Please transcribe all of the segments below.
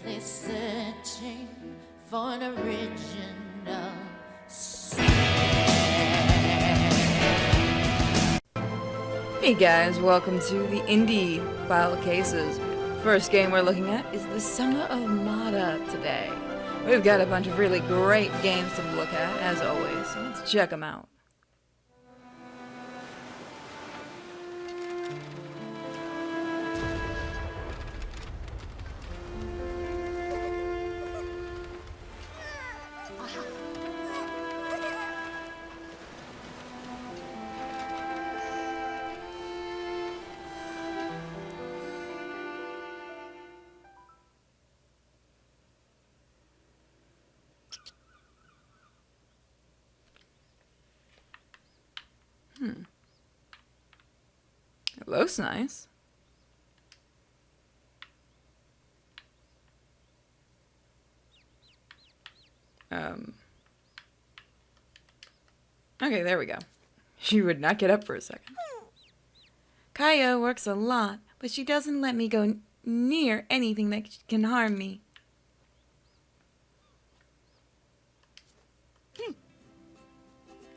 They're searching for an original sound. Hey guys, welcome to the Indie Pile of Cases. First game we're looking at is the Summer of Mada today. We've got a bunch of really great games to look at, as always, so let's check them out. It looks nice. Okay, there we go. She would not get up for a second. Kaya works a lot, but she doesn't let me go near anything that can harm me.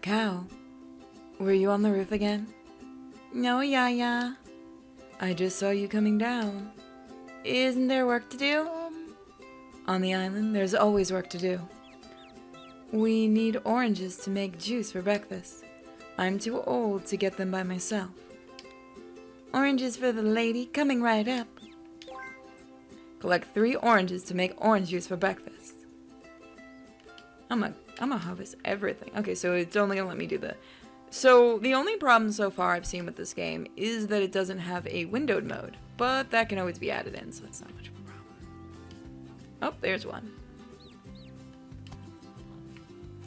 Cow, were you on the roof again? No, Yaya. I just saw you coming down. Isn't there work to do? On the island, there's always work to do. We need oranges to make juice for breakfast. I'm too old to get them by myself. Oranges for the lady, coming right up. Collect 3 oranges to make orange juice for breakfast. I'm gonna harvest everything. Okay, so it's only gonna let me do the... So, the only problem so far I've seen with this game is that it doesn't have a windowed mode. But that can always be added in, so that's not much of a problem. Oh, there's one.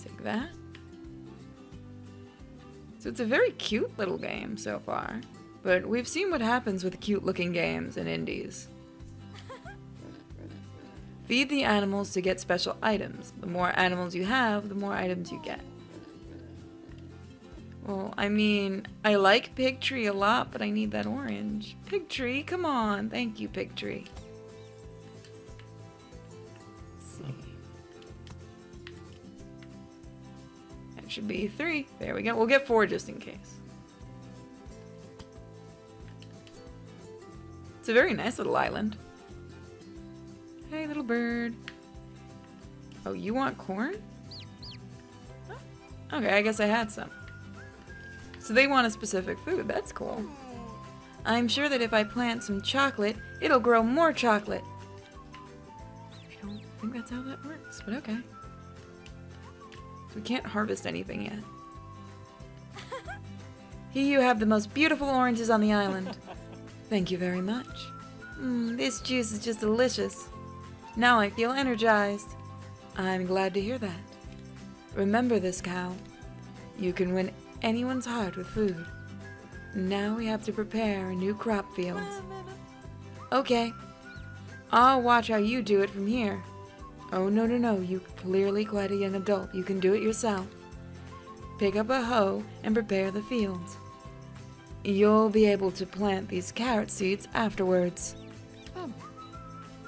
Take that. So it's a very cute little game so far. But we've seen what happens with cute looking games in indies. Feed the animals to get special items. The more animals you have, the more items you get. Well, I mean, I like Pigtree a lot, but I need that orange. Pigtree, come on. Thank you, Pigtree. Let's see. That should be 3. There we go. We'll get 4 just in case. It's a very nice little island. Hey, little bird. Oh, you want corn? Oh, okay, I guess I had some. So they want a specific food. That's cool. I'm sure that if I plant some chocolate, it'll grow more chocolate. I don't think that's how that works, but okay. So we can't harvest anything yet. Here you have the most beautiful oranges on the island. Thank you very much. This juice is just delicious. Now I feel energized. I'm glad to hear that. Remember this, cow. You can win anyone's heart with food. Now we have to prepare a new crop field. Okay. I'll watch how you do it from here. Oh, no, you're clearly quite a young adult. You can do it yourself. Pick up a hoe and prepare the fields. You'll be able to plant these carrot seeds afterwards.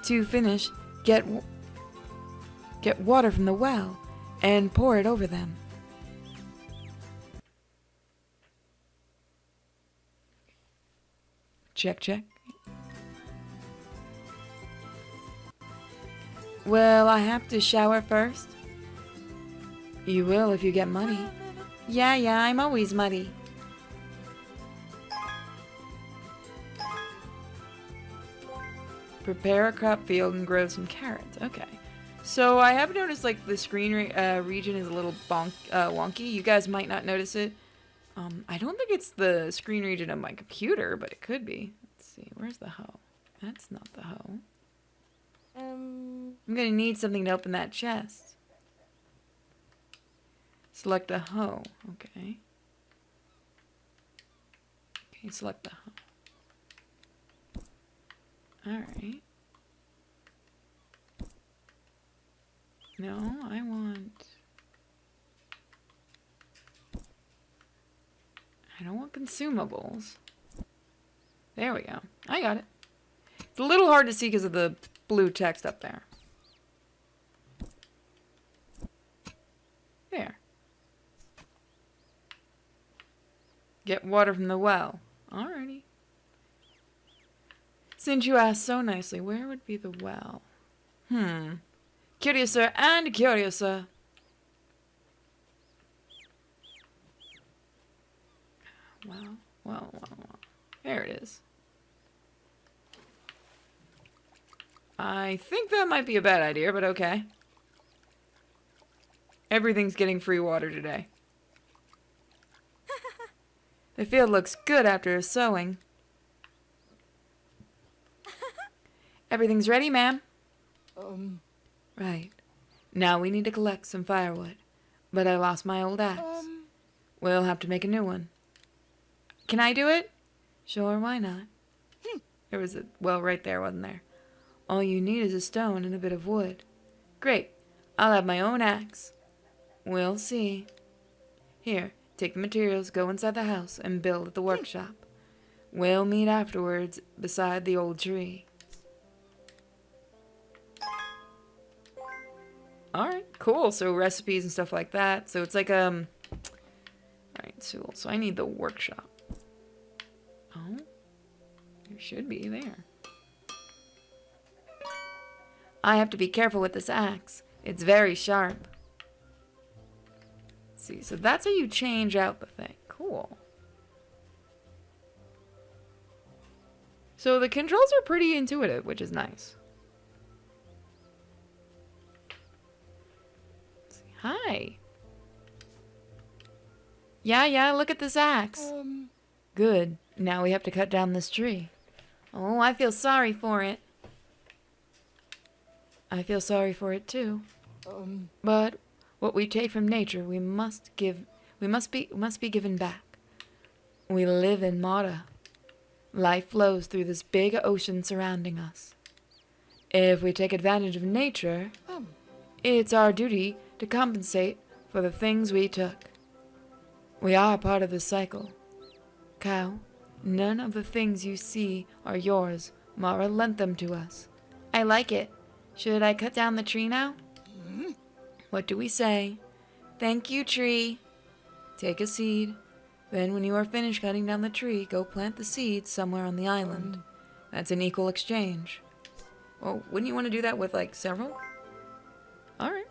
To finish, get water from the well and pour it over them. Check, check. Well, I have to shower first. You will if you get muddy. Yeah, I'm always muddy. Prepare a crop field and grow some carrots. Okay. So I have noticed like the screen region is a little wonky. You guys might not notice it. I don't think it's the screen region of my computer, but it could be. Let's see. Where's the hoe? That's not the hoe. I'm gonna need something to open that chest. Select a hoe. Okay. Okay, select the hoe. Alright. No, I don't want consumables. There we go. I got it. It's a little hard to see because of the blue text up there. There. Get water from the well. Alrighty. Since you asked so nicely, where would be the well? Curiouser and curiouser. Well. There it is. I think that might be a bad idea, but okay. Everything's getting free water today. The field looks good after sowing. Everything's ready, ma'am. Right. Now we need to collect some firewood. But I lost my old axe. We'll have to make a new one. Can I do it? Sure, why not? There was a well right there, wasn't there? All you need is a stone and a bit of wood. Great. I'll have my own axe. We'll see. Here, take the materials, go inside the house, and build at the workshop. We'll meet afterwards beside the old tree. Alright, cool. So recipes and stuff like that. So it's like, alright, so I need the workshop. Oh, there should be there. I have to be careful with this axe. It's very sharp. Let's see, so that's how you change out the thing. Cool. So the controls are pretty intuitive, which is nice. Let's see. Hi. Yeah, look at this axe. Good. Now we have to cut down this tree. Oh, I feel sorry for it. I feel sorry for it too. But what we take from nature, we must be given back. We live in Mara. Life flows through this big ocean surrounding us. If we take advantage of nature, it's our duty to compensate for the things we took. We are part of this cycle. Cow, none of the things you see are yours. Mara lent them to us. I like it. Should I cut down the tree now? What do we say? Thank you, tree. Take a seed. Then when you are finished cutting down the tree, go plant the seeds somewhere on the island. That's an equal exchange. Well, wouldn't you want to do that with, like, several? Alright.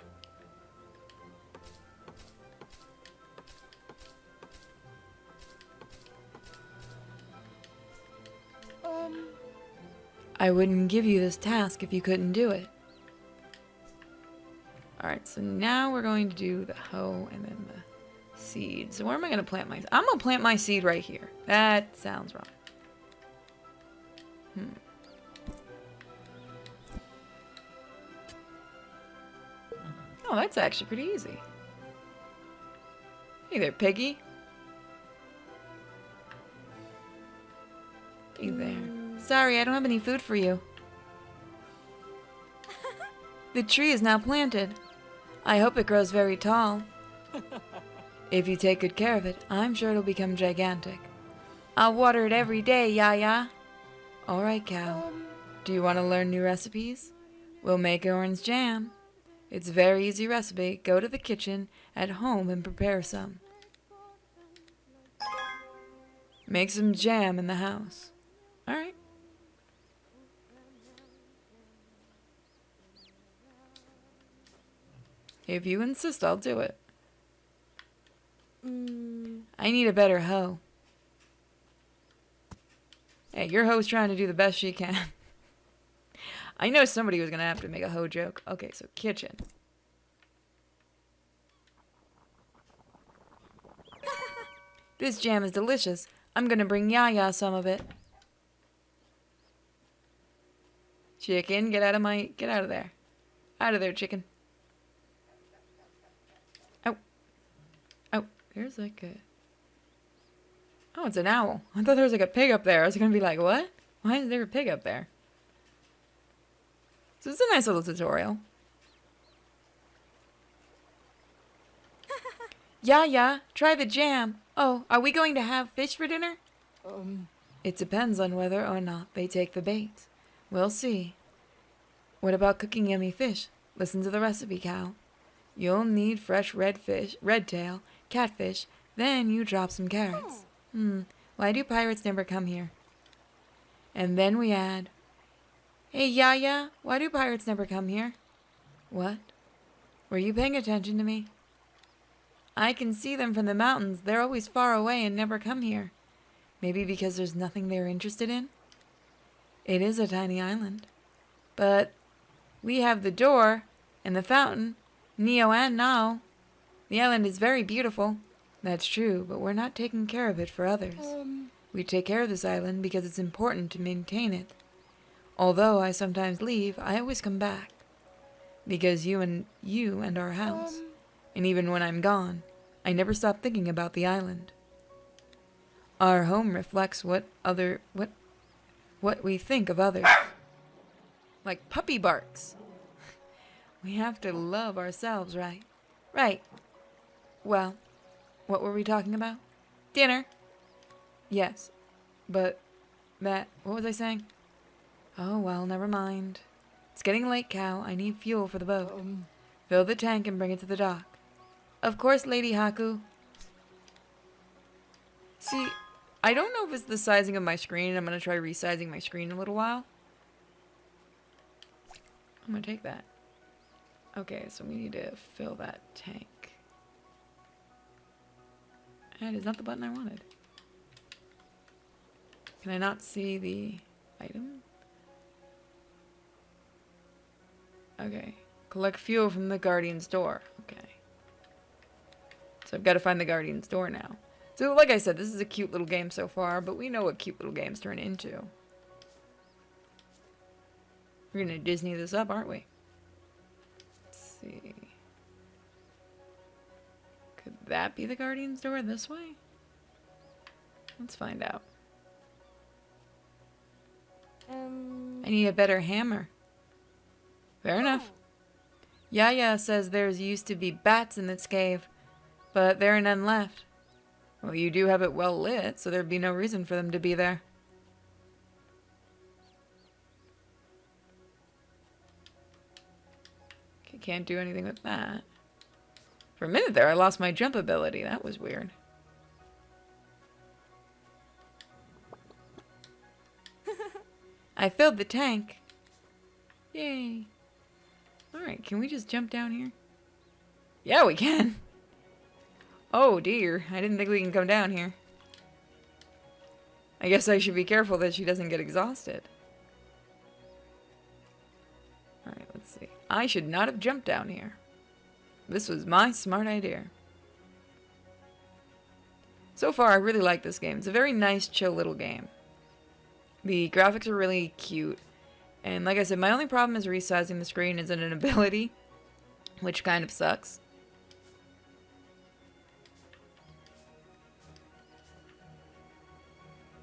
I wouldn't give you this task if you couldn't do it. Alright, so now we're going to do the hoe and then the seed. So where am I going to plant my... I'm going to plant my seed right here. That sounds wrong. Oh, that's actually pretty easy. Hey there, piggy. Hey there. Sorry, I don't have any food for you. The tree is now planted. I hope it grows very tall. If you take good care of it, I'm sure it'll become gigantic. I'll water it every day, Yaya. Alright, cow. Do you want to learn new recipes? We'll make orange jam. It's a very easy recipe. Go to the kitchen at home and prepare some. Make some jam in the house. Alright. If you insist, I'll do it. I need a better hoe. Hey, your hoe's trying to do the best she can. I know somebody was going to have to make a hoe joke. Okay, so kitchen. This jam is delicious. I'm going to bring Yaya some of it. Chicken, get out of there. Out of there, chicken. Oh, there's like a... Oh, it's an owl. I thought there was like a pig up there. I was going to be like, what? Why is there a pig up there? So it's a nice little tutorial. Yeah, try the jam. Oh, are we going to have fish for dinner? It depends on whether or not they take the bait. We'll see. What about cooking yummy fish? Listen to the recipe, cow. You'll need fresh red fish, red tail, catfish, then you drop some carrots. Why do pirates never come here? And then we add, hey, Yaya, why do pirates never come here? What? Were you paying attention to me? I can see them from the mountains. They're always far away and never come here. Maybe because there's nothing they're interested in? It is a tiny island. But we have the door and the fountain, Neo and Nao. The island is very beautiful. That's true, but we're not taking care of it for others. We take care of this island because it's important to maintain it. Although I sometimes leave, I always come back. Because you and our house. And even when I'm gone, I never stop thinking about the island. Our home reflects what we think of others. Like puppy barks. We have to love ourselves, right? Right. Well, what were we talking about? Dinner. Yes. But what was I saying? Oh, well, never mind. It's getting late, cow. I need fuel for the boat. Fill the tank and bring it to the dock. Of course, Lady Haku. See, I don't know if it's the sizing of my screen. I'm going to try resizing my screen in a little while. I'm going to take that. Okay, so we need to fill that tank. That is not the button I wanted. Can I not see the item? Okay. Collect fuel from the Guardian's door. Okay. So I've got to find the Guardian's door now. So like I said, this is a cute little game so far, but we know what cute little games turn into. We're going to Disney this up, aren't we? Let's see. Could that be the Guardian's door this way? Let's find out. I need a better hammer. Fair enough. Yaya says there's used to be bats in this cave, but there are none left. Well, you do have it well lit, so there'd be no reason for them to be there. Okay, can't do anything with that. For a minute there, I lost my jump ability. That was weird. I filled the tank. Yay. Alright, can we just jump down here? Yeah, we can. Oh dear, I didn't think we can come down here. I guess I should be careful that she doesn't get exhausted. Alright, let's see. I should not have jumped down here. This was my smart idea. So far, I really like this game. It's a very nice, chill little game. The graphics are really cute. And like I said, my only problem is resizing the screen isn't an ability, which kind of sucks.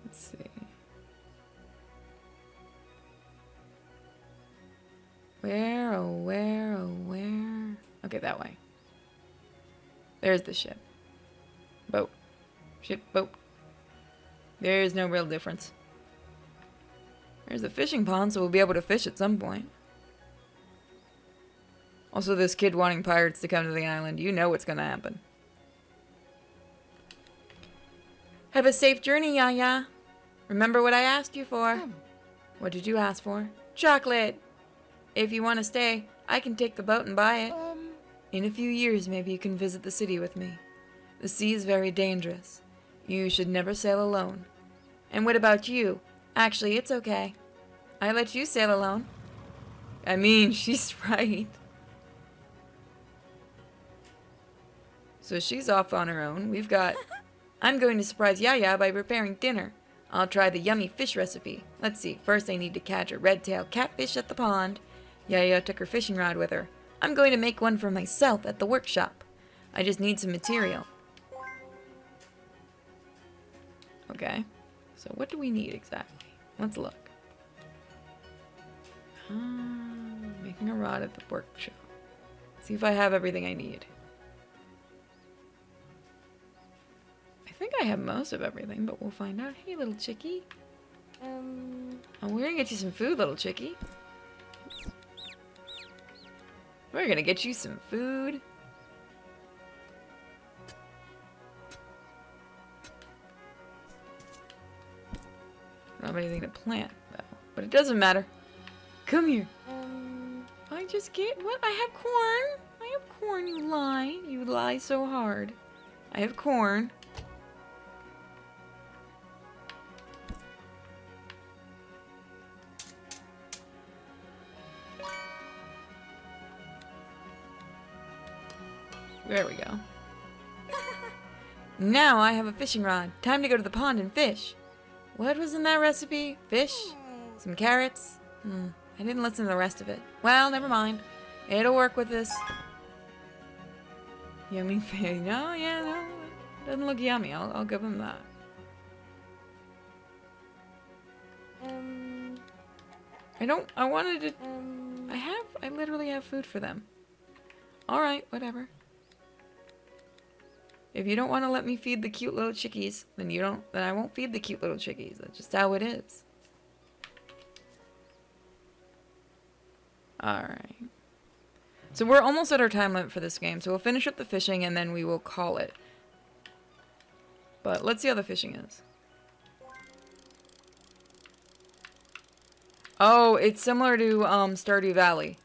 Let's see. Where, oh where, oh where? Okay, that way. There's the ship. Boat. Ship, boat. There's no real difference. There's a fishing pond, so we'll be able to fish at some point. Also, this kid wanting pirates to come to the island. You know what's gonna happen. Have a safe journey, Yaya. Remember what I asked you for. What did you ask for? Chocolate. If you want to stay, I can take the boat and buy it. In a few years, maybe you can visit the city with me. The sea is very dangerous. You should never sail alone. And what about you? Actually, it's okay. I let you sail alone. I mean, she's right. So she's off on her own. We've got... I'm going to surprise Yaya by preparing dinner. I'll try the yummy fish recipe. Let's see. First, I need to catch a red-tailed catfish at the pond. Yaya took her fishing rod with her. I'm going to make one for myself at the workshop. I just need some material. Okay. So what do we need exactly? Let's look. Making a rod at the workshop. See if I have everything I need. I think I have most of everything, but we'll find out. Hey, little chickie. Oh, we're gonna get you some food, little chickie. We're gonna get you some food. I don't have anything to plant, though. But it doesn't matter. Come here. I just get... What? I have corn. I have corn, you lie. You lie so hard. I have corn. There we go. Now I have a fishing rod. Time to go to the pond and fish. What was in that recipe? Fish? Some carrots? I didn't listen to the rest of it. Well, never mind. It'll work with this. Yummy fish. No, yeah, no. Doesn't look yummy. I'll give him that. I wanted to... I literally have food for them. Alright, whatever. If you don't want to let me feed the cute little chickies, then I won't feed the cute little chickies. That's just how it is. Alright. So we're almost at our time limit for this game, so we'll finish up the fishing and then we will call it. But let's see how the fishing is. Oh, it's similar to Stardew Valley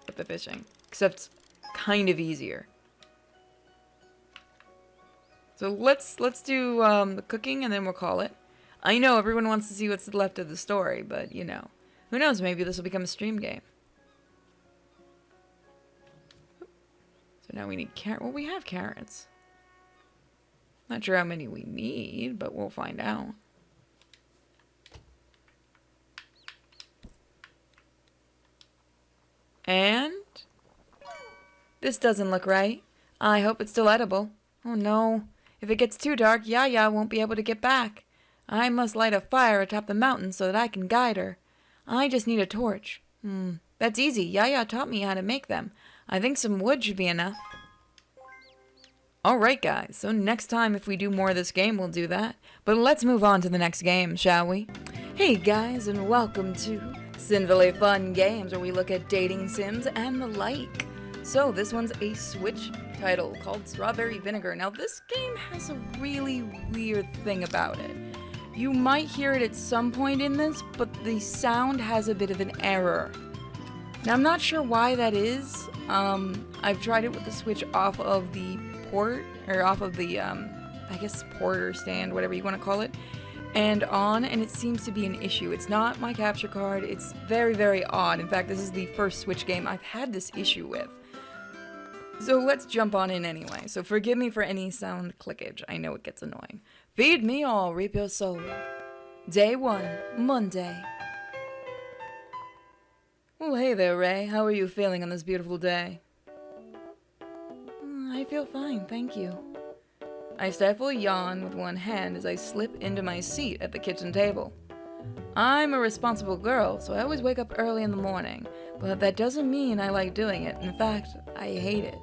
with the fishing, except kind of easier. So let's do the cooking and then we'll call it. I know everyone wants to see what's left of the story, but you know, who knows? Maybe this will become a stream game. So now we need carrot. Well, we have carrots. Not sure how many we need, but we'll find out. And this doesn't look right. I hope it's still edible. Oh no. If it gets too dark, Yaya won't be able to get back. I must light a fire atop the mountain so that I can guide her. I just need a torch. That's easy. Yaya taught me how to make them. I think some wood should be enough. Alright guys, so next time if we do more of this game, we'll do that. But let's move on to the next game, shall we? Hey guys, and welcome to Sinfully Fun Games, where we look at dating sims and the like. So this one's a Switch title called Strawberry Vinegar. Now this game has a really weird thing about it. You might hear it at some point in this, but the sound has a bit of an error. Now I'm not sure why that is. I've tried it with the Switch off of the port, or off of the, I guess port or stand, whatever you want to call it, and on, and it seems to be an issue. It's not my capture card. It's very, very odd. In fact, this is the first Switch game I've had this issue with. So let's jump on in anyway. So forgive me for any sound clickage. I know it gets annoying. Feed me all, reap your soul. Day 1, Monday. Well, hey there, Ray. How are you feeling on this beautiful day? I feel fine, thank you. I stifle a yawn with one hand as I slip into my seat at the kitchen table. I'm a responsible girl, so I always wake up early in the morning, but that doesn't mean I like doing it. In fact, I hate it.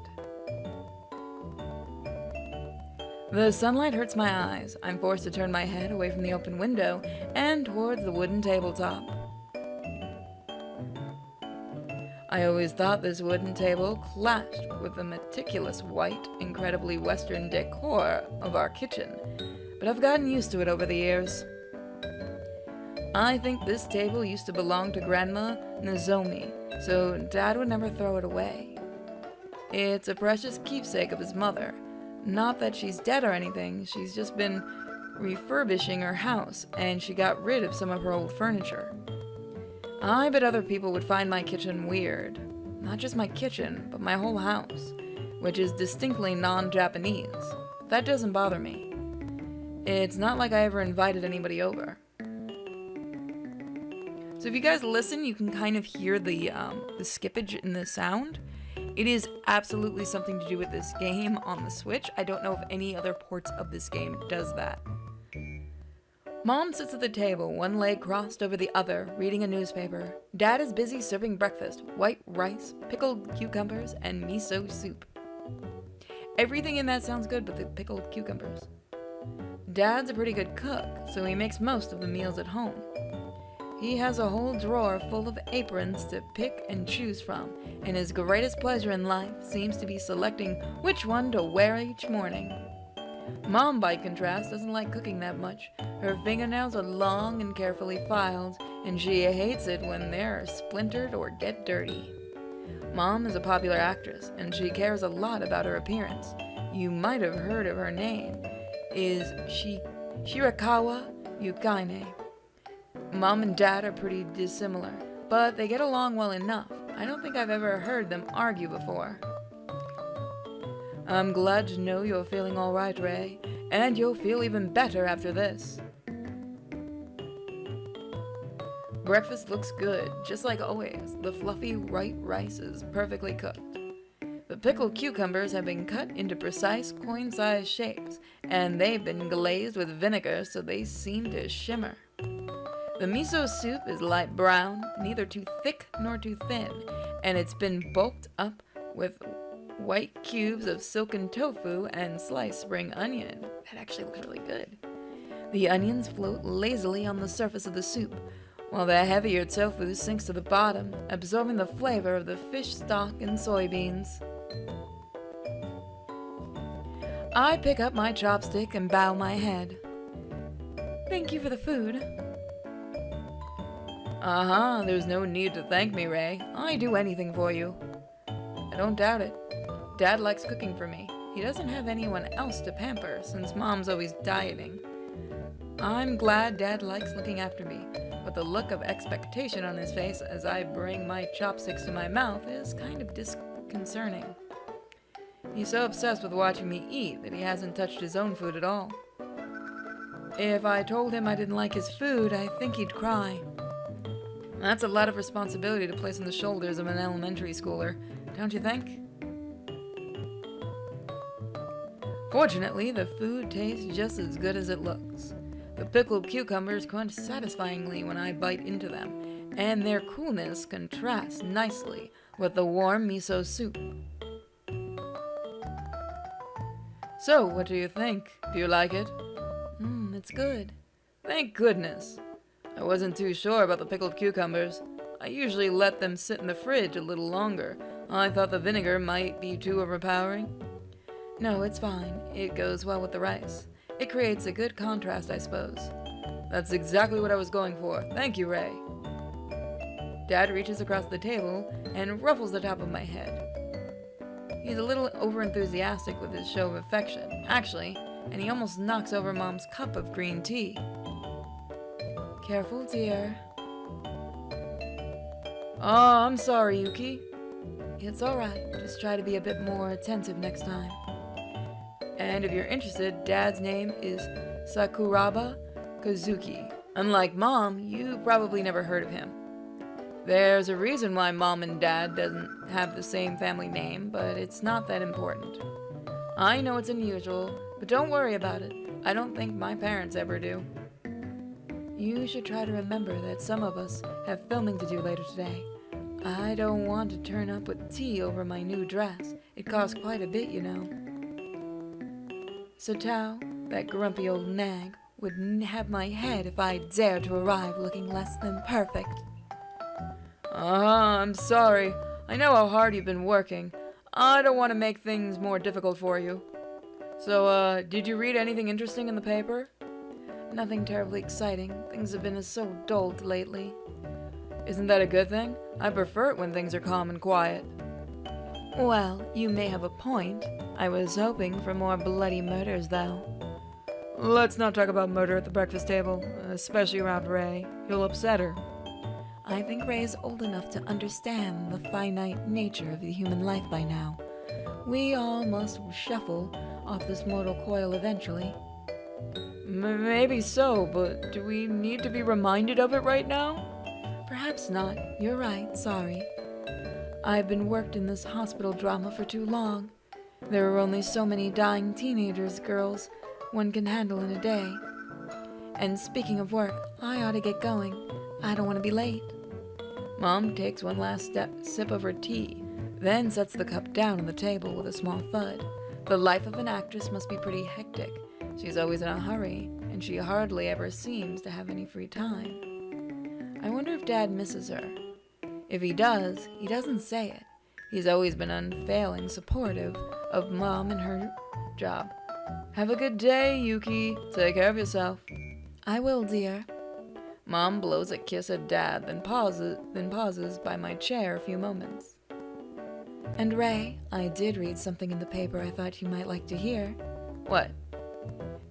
The sunlight hurts my eyes. I'm forced to turn my head away from the open window and towards the wooden tabletop. I always thought this wooden table clashed with the meticulous white, incredibly Western decor of our kitchen, but I've gotten used to it over the years. I think this table used to belong to Grandma Nozomi, so Dad would never throw it away. It's a precious keepsake of his mother. Not that she's dead or anything, she's just been refurbishing her house, and she got rid of some of her old furniture. I bet other people would find my kitchen weird. Not just my kitchen, but my whole house, which is distinctly non-Japanese. That doesn't bother me. It's not like I ever invited anybody over. So if you guys listen, you can kind of hear the skippage in the sound. It is absolutely something to do with this game on the Switch. I don't know if any other ports of this game does that. Mom sits at the table, one leg crossed over the other, reading a newspaper. Dad is busy serving breakfast, white rice, pickled cucumbers, and miso soup. Everything in that sounds good but the pickled cucumbers. Dad's a pretty good cook, so he makes most of the meals at home. He has a whole drawer full of aprons to pick and choose from, and his greatest pleasure in life seems to be selecting which one to wear each morning. Mom, by contrast, doesn't like cooking that much. Her fingernails are long and carefully filed, and she hates it when they're splintered or get dirty. Mom is a popular actress, and she cares a lot about her appearance. You might have heard of her name. Is Shirakawa Yukaine. Mom and Dad are pretty dissimilar, but they get along well enough. I don't think I've ever heard them argue before. I'm glad to know you're feeling all right, Ray, and you'll feel even better after this. Breakfast looks good, just like always. The fluffy white rice is perfectly cooked. The pickled cucumbers have been cut into precise coin-sized shapes, and they've been glazed with vinegar so they seem to shimmer. The miso soup is light brown, neither too thick nor too thin, and it's been bulked up with white cubes of silken tofu and sliced spring onion. That actually looks really good. The onions float lazily on the surface of the soup, while the heavier tofu sinks to the bottom, absorbing the flavor of the fish stock and soybeans. I pick up my chopstick and bow my head. Thank you for the food. There's no need to thank me, Ray. I'd do anything for you. I don't doubt it. Dad likes cooking for me. He doesn't have anyone else to pamper, since Mom's always dieting. I'm glad Dad likes looking after me, but the look of expectation on his face as I bring my chopsticks to my mouth is kind of disconcerting. He's so obsessed with watching me eat that he hasn't touched his own food at all. If I told him I didn't like his food, I think he'd cry. That's a lot of responsibility to place on the shoulders of an elementary schooler, don't you think? Fortunately, the food tastes just as good as it looks. The pickled cucumbers crunch satisfyingly when I bite into them, and their coolness contrasts nicely with the warm miso soup. So, what do you think? Do you like it? It's good. Thank goodness. I wasn't too sure about the pickled cucumbers. I usually let them sit in the fridge a little longer. I thought the vinegar might be too overpowering. No, it's fine. It goes well with the rice. It creates a good contrast, I suppose. That's exactly what I was going for. Thank you, Ray. Dad reaches across the table and ruffles the top of my head. He's a little overenthusiastic with his show of affection, actually, and he almost knocks over Mom's cup of green tea. Careful, dear. Oh, I'm sorry, Yuki. It's alright. Just try to be a bit more attentive next time. And if you're interested, Dad's name is Sakuraba Kazuki. Unlike Mom, you probably never heard of him. There's a reason why Mom and Dad doesn't have the same family name, but it's not that important. I know it's unusual, but don't worry about it. I don't think my parents ever do. You should try to remember that some of us have filming to do later today. I don't want to turn up with tea over my new dress. It costs quite a bit, you know. So Tao, that grumpy old nag, would have my head if I dared to arrive looking less than perfect. I'm sorry. I know how hard you've been working. I don't want to make things more difficult for you. So, did you read anything interesting in the paper? Nothing terribly exciting. Things have been so dull lately. Isn't that a good thing? I prefer it when things are calm and quiet. Well, you may have a point. I was hoping for more bloody murders, though. Let's not talk about murder at the breakfast table, especially around Ray. You'll upset her. I think Ray is old enough to understand the finite nature of the human life by now. We all must shuffle off this mortal coil eventually. Maybe so, but do we need to be reminded of it right now? Perhaps not. You're right, sorry. I've been worked in this hospital drama for too long. There are only so many dying girls one can handle in a day. And speaking of work, I ought to get going. I don't want to be late. Mom takes one last sip of her tea, then sets the cup down on the table with a small thud. The life of an actress must be pretty hectic. She's always in a hurry, and she hardly ever seems to have any free time. I wonder if Dad misses her. If he does, he doesn't say it. He's always been unfailing supportive of Mom and her job. Have a good day, Yuki. Take care of yourself. I will, dear. Mom blows a kiss at Dad, then pauses by my chair a few moments. And Ray, I did read something in the paper I thought you might like to hear. What?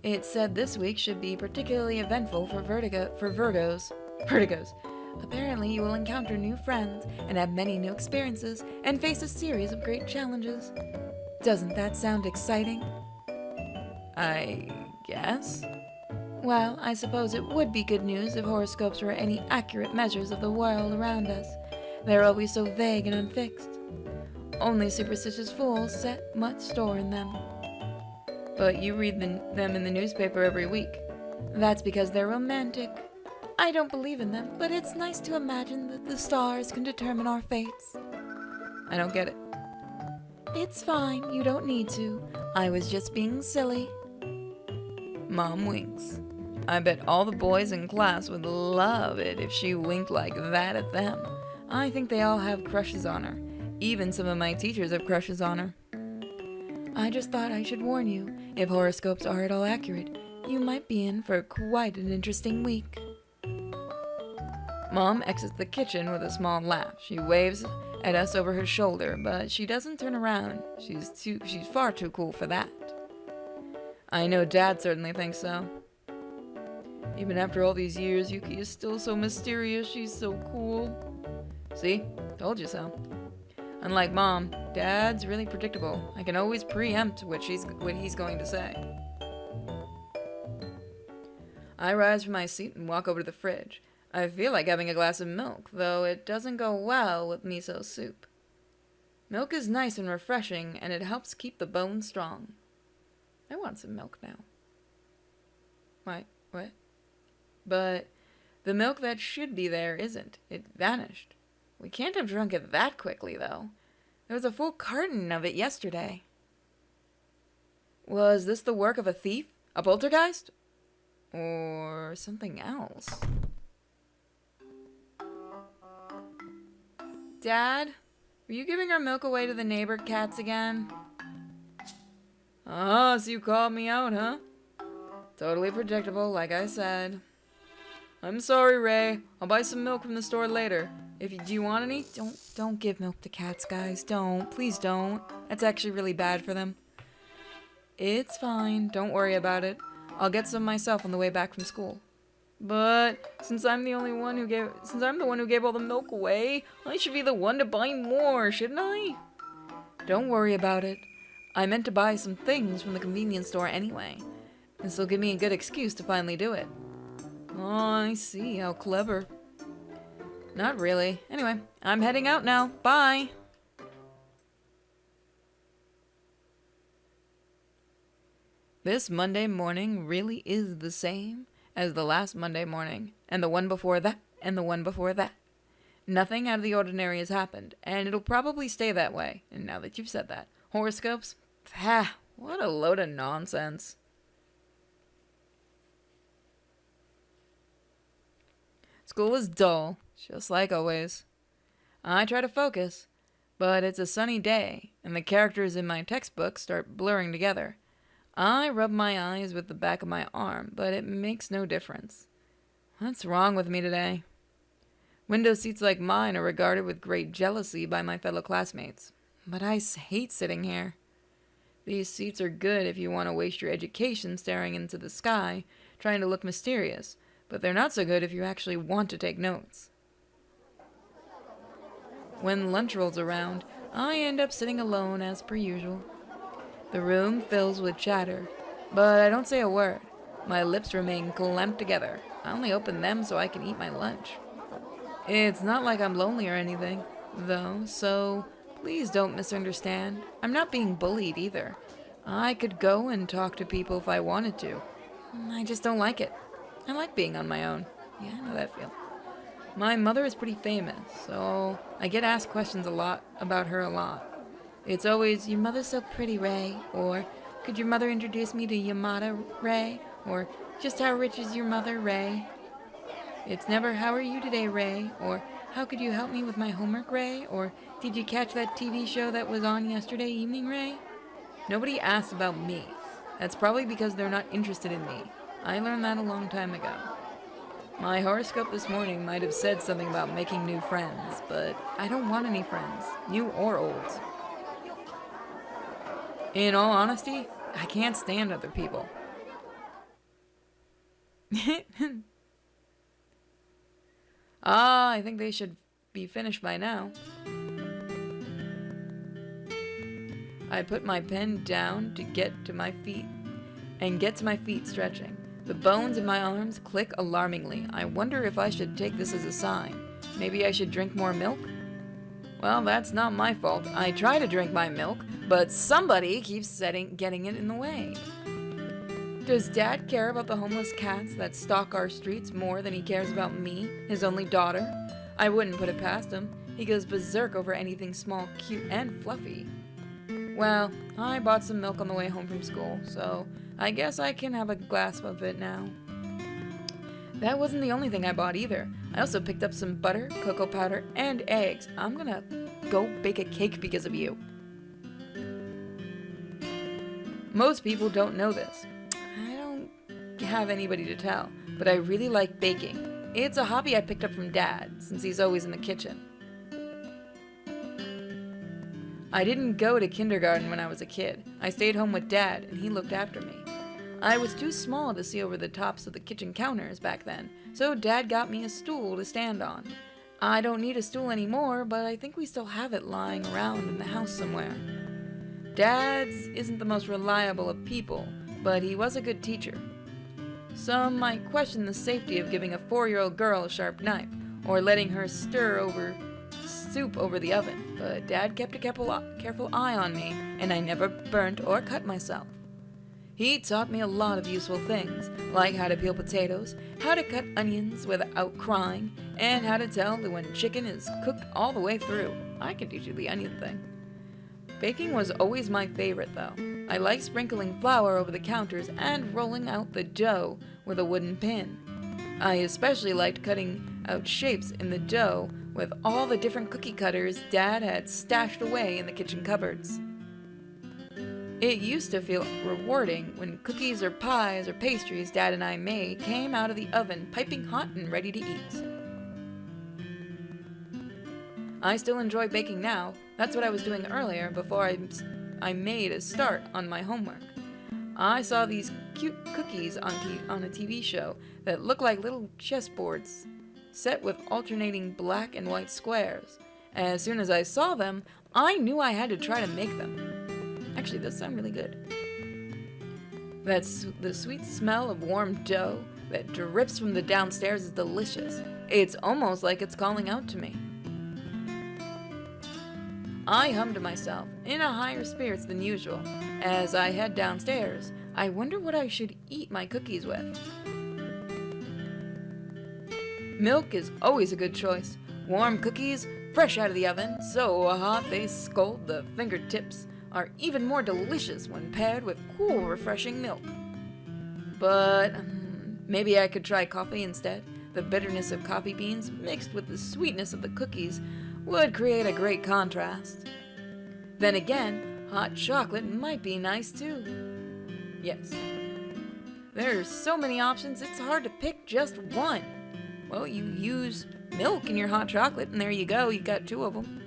It said this week should be particularly eventful for Virgos. Apparently you will encounter new friends and have many new experiences and face a series of great challenges. Doesn't that sound exciting? I guess. Well, I suppose it would be good news if horoscopes were any accurate measures of the world around us. They're always so vague and unfixed. Only superstitious fools set much store in them. But you read them in the newspaper every week. That's because they're romantic. I don't believe in them, but it's nice to imagine that the stars can determine our fates. I don't get it. It's fine, you don't need to. I was just being silly. Mom winks. I bet all the boys in class would love it if she winked like that at them. I think they all have crushes on her. Even some of my teachers have crushes on her. I just thought I should warn you, if horoscopes are at all accurate, you might be in for quite an interesting week. Mom exits the kitchen with a small laugh. She waves at us over her shoulder, but she doesn't turn around. She's far too cool for that. I know Dad certainly thinks so. Even after all these years, Yuki is still so mysterious. She's so cool. See? Told you so. Unlike Mom, Dad's really predictable. I can always preempt what he's going to say. I rise from my seat and walk over to the fridge. I feel like having a glass of milk, though it doesn't go well with miso soup. Milk is nice and refreshing, and it helps keep the bones strong. I want some milk now. What? But the milk that should be there isn't. It vanished. We can't have drunk it that quickly, though. There was a full carton of it yesterday. Was this the work of a thief? A poltergeist? Or something else? Dad, were you giving our milk away to the neighbor cats again? Ah, so you called me out, huh? Totally predictable, like I said. I'm sorry, Ray. I'll buy some milk from the store later. Do you want any? Don't give milk to cats, guys. Don't. Please don't. That's actually really bad for them. It's fine. Don't worry about it. I'll get some myself on the way back from school. But since I'm the one who gave all the milk away, I should be the one to buy more, shouldn't I? Don't worry about it. I meant to buy some things from the convenience store anyway. This'll give me a good excuse to finally do it. Oh, I see. How clever. Not really. Anyway, I'm heading out now. Bye! This Monday morning really is the same as the last Monday morning, and the one before that, and the one before that. Nothing out of the ordinary has happened, and it'll probably stay that way. And now that you've said that. Horoscopes? What a load of nonsense. School is dull, just like always. I try to focus, but it's a sunny day, and the characters in my textbook start blurring together. I rub my eyes with the back of my arm, but it makes no difference. What's wrong with me today? Window seats like mine are regarded with great jealousy by my fellow classmates, but I hate sitting here. These seats are good if you want to waste your education staring into the sky, trying to look mysterious, but they're not so good if you actually want to take notes. When lunch rolls around, I end up sitting alone as per usual. The room fills with chatter, but I don't say a word. My lips remain clamped together. I only open them so I can eat my lunch. It's not like I'm lonely or anything, though, so please don't misunderstand. I'm not being bullied either. I could go and talk to people if I wanted to. I just don't like it. I like being on my own. Yeah, I know that feel. My mother is pretty famous, so I get asked questions about her a lot. It's always, your mother's so pretty, Ray, or could your mother introduce me to Yamada, Ray, or just how rich is your mother, Ray? It's never, "How are you today, Ray?" Or, "How could you help me with my homework, Ray?" Or, "Did you catch that TV show that was on yesterday evening, Ray?" Nobody asks about me. That's probably because they're not interested in me. I learned that a long time ago. My horoscope this morning might have said something about making new friends, but I don't want any friends, new or old. In all honesty, I can't stand other people. I think they should be finished by now. I put my pen down to get to my feet stretching. The bones in my arms click alarmingly. I wonder if I should take this as a sign. Maybe I should drink more milk? Well, that's not my fault. I try to drink my milk, but somebody keeps getting it in the way. Does Dad care about the homeless cats that stalk our streets more than he cares about me, his only daughter? I wouldn't put it past him. He goes berserk over anything small, cute, and fluffy. Well, I bought some milk on the way home from school, so I guess I can have a glass of it now. That wasn't the only thing I bought either. I also picked up some butter, cocoa powder, and eggs. I'm gonna go bake a cake because of you. Most people don't know this. I don't have anybody to tell, but I really like baking. It's a hobby I picked up from Dad, since he's always in the kitchen. I didn't go to kindergarten when I was a kid. I stayed home with Dad, and he looked after me. I was too small to see over the tops of the kitchen counters back then, so Dad got me a stool to stand on. I don't need a stool anymore, but I think we still have it lying around in the house somewhere. Dad's isn't the most reliable of people, but he was a good teacher. Some might question the safety of giving a 4-year-old girl a sharp knife, or letting her stir over soup over the oven, but Dad kept a careful eye on me, and I never burnt or cut myself. He taught me a lot of useful things, like how to peel potatoes, how to cut onions without crying, and how to tell when chicken is cooked all the way through. I can teach you the onion thing. Baking was always my favorite, though. I like sprinkling flour over the counters and rolling out the dough with a wooden pin. I especially liked cutting out shapes in the dough with all the different cookie cutters Dad had stashed away in the kitchen cupboards. It used to feel rewarding when cookies or pies or pastries Dad and I made came out of the oven piping hot and ready to eat. I still enjoy baking now. That's what I was doing earlier before I made a start on my homework. I saw these cute cookies on a TV show that looked like little chessboards, set with alternating black and white squares. As soon as I saw them, I knew I had to try to make them. Actually, those sound really good. The sweet smell of warm dough that drips from the downstairs is delicious. It's almost like it's calling out to me. I hummed to myself, in a higher spirits than usual, as I head downstairs. I wonder what I should eat my cookies with. Milk is always a good choice. Warm cookies, fresh out of the oven, so hot they scald the fingertips, are even more delicious when paired with cool, refreshing milk. But maybe I could try coffee instead. The bitterness of coffee beans mixed with the sweetness of the cookies would create a great contrast. Then again, hot chocolate might be nice too. Yes. There are so many options, it's hard to pick just one. Well, you use milk in your hot chocolate, and there you go, you got 2 of them.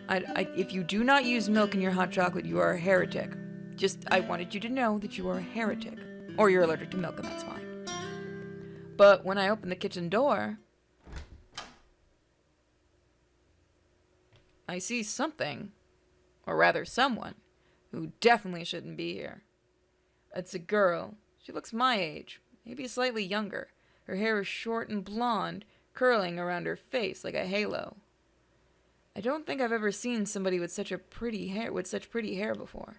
If you do not use milk in your hot chocolate, you are a heretic. I wanted you to know that you are a heretic. Or you're allergic to milk, and that's fine. But when I open the kitchen door, I see something, or rather someone, who definitely shouldn't be here. It's a girl. She looks my age, maybe slightly younger. Her hair is short and blonde, curling around her face like a halo. I don't think I've ever seen somebody with such pretty hair before.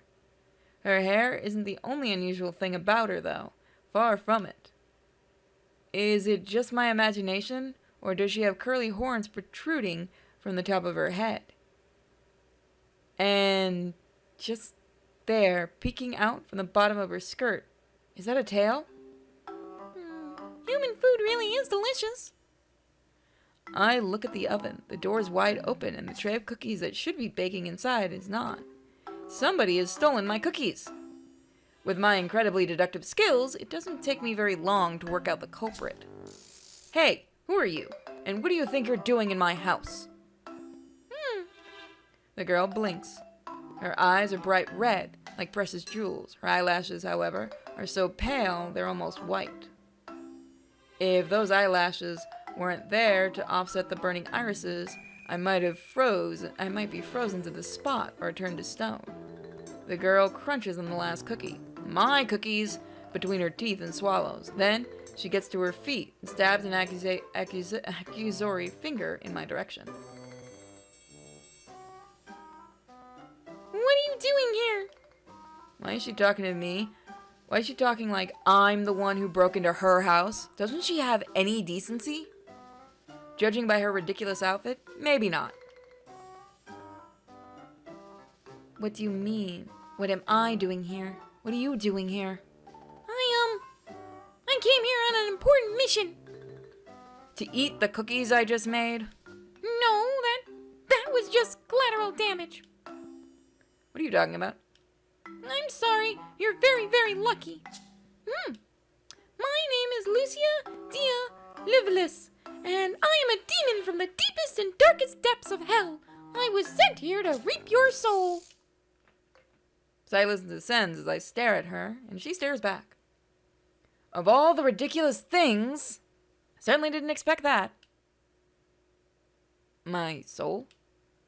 Her hair isn't the only unusual thing about her, though. Far from it. Is it just my imagination, or does she have curly horns protruding from the top of her head? And just there, peeking out from the bottom of her skirt, is that a tail? Human food really is delicious. I look at the oven. The door is wide open, and the tray of cookies that should be baking inside is not. Somebody has stolen my cookies. With my incredibly deductive skills, it doesn't take me very long to work out the culprit. Hey, who are you? And what do you think you're doing in my house? The girl blinks. Her eyes are bright red, like precious jewels. Her eyelashes, however, are so pale they're almost white. If those eyelashes weren't there to offset the burning irises, I might be frozen to the spot or turned to stone. The girl crunches on the last cookie. My cookies! Between her teeth and swallows. Then she gets to her feet and stabs an accusatory finger in my direction. What are you doing here? Why is she talking to me? Why is she talking like I'm the one who broke into her house? Doesn't she have any decency? Judging by her ridiculous outfit, maybe not. What do you mean? What am I doing here? What are you doing here? I came here on an important mission. To eat the cookies I just made? No, that was just collateral damage. What are you talking about? I'm sorry. You're very, very lucky. My name is Lucia Dia Livelis, and I am a demon from the deepest and darkest depths of hell. I was sent here to reap your soul. Silence descends as I stare at her, and she stares back. Of all the ridiculous things, I certainly didn't expect that. My soul?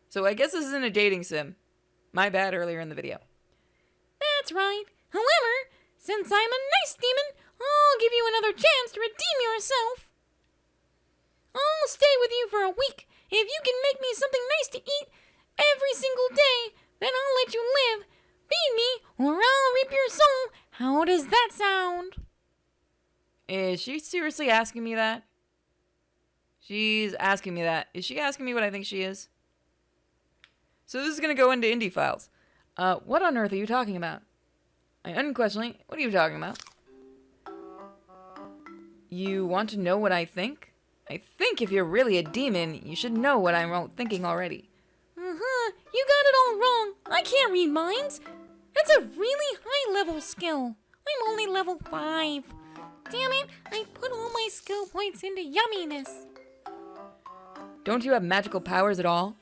So I guess this isn't a dating sim. My bad earlier in the video. That's right. However, since I'm a nice demon, I'll give you another chance to redeem yourself. I'll stay with you for a week. If you can make me something nice to eat every single day, then I'll let you live. Feed me, or I'll reap your soul. How does that sound? Is she seriously asking me that? She's asking me that. Is she asking me what I think she is? So this is going to go into indie files. What on earth are you talking about? Unquestionably, what are you talking about? You want to know what I think? I think if you're really a demon, you should know what I'm thinking already. You got it all wrong. I can't read minds. That's a really high-level skill. I'm only level 5. Damn it, I put all my skill points into yumminess. Don't you have magical powers at all?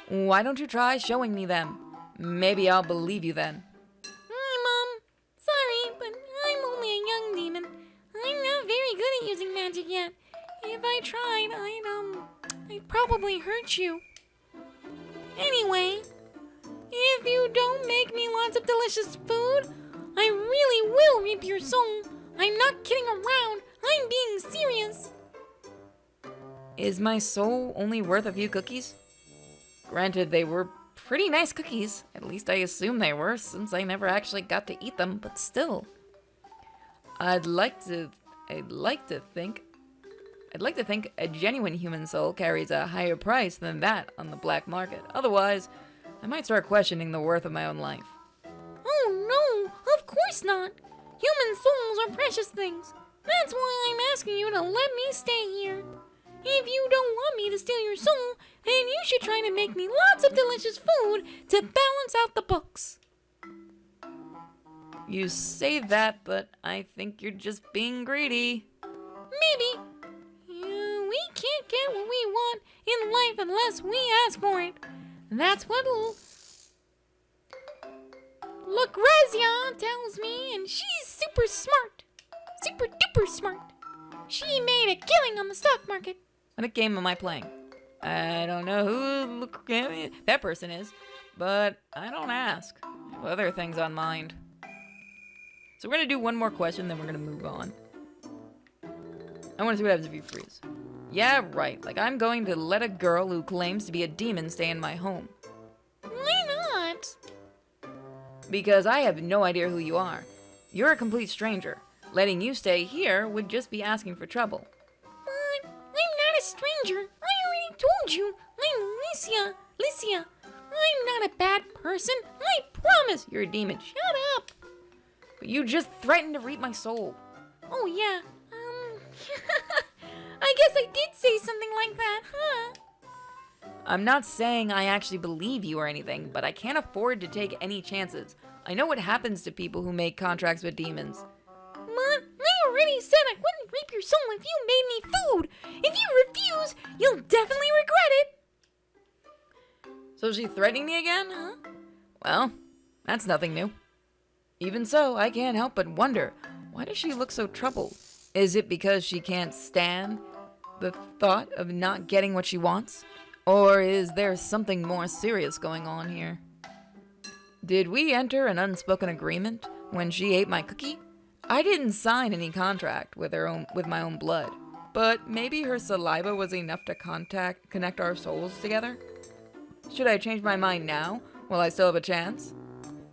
Why don't you try showing me them? Maybe I'll believe you then. Hi, Mom. Sorry, but I'm only a young demon. I'm not very good at using magic yet. If I tried, I'd probably hurt you. Anyway, if you don't make me lots of delicious food, I really will reap your soul. I'm not kidding around. I'm being serious. Is my soul only worth a few cookies? Granted, they were pretty nice cookies. At least I assume they were, since I never actually got to eat them, but still. I'd like to think a genuine human soul carries a higher price than that on the black market. Otherwise, I might start questioning the worth of my own life. Oh no, of course not. Human souls are precious things. That's why I'm asking you to let me stay here. If you don't want me to steal your soul, then you should try to make me lots of delicious food to balance out the books. You say that, but I think you're just being greedy. Maybe. We can't get what we want in life unless we ask for it. That's what Lucrezia tells me, and she's super smart. Super duper smart. She made a killing on the stock market. What game am I playing? I don't know who that person is, but I don't ask. I have other things on mind. So we're going to do one more question, then we're going to move on. I want to see what happens if you freeze. Yeah, right. Like, I'm going to let a girl who claims to be a demon stay in my home. Why not? Because I have no idea who you are. You're a complete stranger. Letting you stay here would just be asking for trouble. But I'm not a stranger. I already told you. I'm Licia. I'm not a bad person. I promise. You're a demon. Shut up. But you just threatened to reap my soul. Oh, yeah. I guess I did say something like that, huh? I'm not saying I actually believe you or anything, but I can't afford to take any chances. I know what happens to people who make contracts with demons. Mom, I already said I wouldn't reap your soul if you made me food. If you refuse, you'll definitely regret it. So is she threatening me again, huh? Well, that's nothing new. Even so, I can't help but wonder, why does she look so troubled? Is it because she can't stand the thought of not getting what she wants? Or is there something more serious going on here? Did we enter an unspoken agreement when she ate my cookie? I didn't sign any contract with my own blood, but maybe her saliva was enough to connect our souls together? Should I change my mind now, while I still have a chance?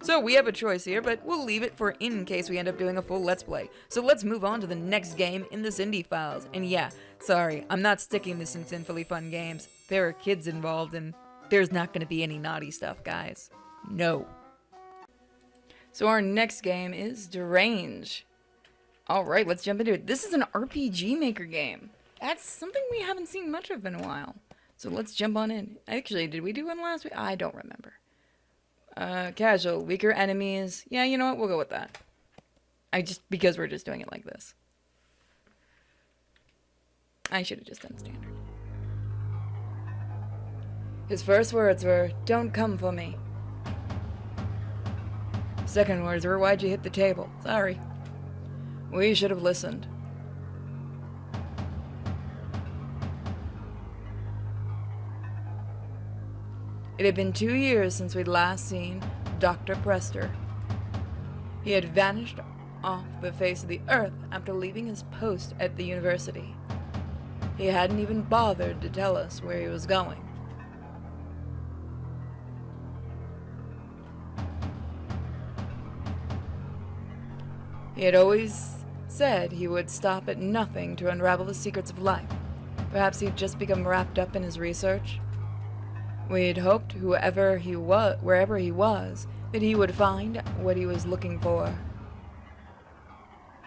So we have a choice here, but we'll leave it for in case we end up doing a full Let's Play. So let's move on to the next game in the Indie Files. And yeah, sorry, I'm not sticking this in Sinfully Fun Games. There are kids involved, and there's not going to be any naughty stuff, guys. No. So our next game is Deranged. Alright, let's jump into it. This is an RPG Maker game. That's something we haven't seen much of in a while. So let's jump on in. Actually, did we do one last week? I don't remember. Casual, weaker enemies. Yeah, you know what? We'll go with that. Because we're just doing it like this. I should have just done standard. His first words were, "Don't come for me." Second words were, "Why'd you hit the table?" Sorry. We should have listened. It had been 2 years since we'd last seen Dr. Prester. He had vanished off the face of the earth after leaving his post at the university. He hadn't even bothered to tell us where he was going. He had always said he would stop at nothing to unravel the secrets of life. Perhaps he'd just become wrapped up in his research. We'd hoped wherever he was, that he would find what he was looking for.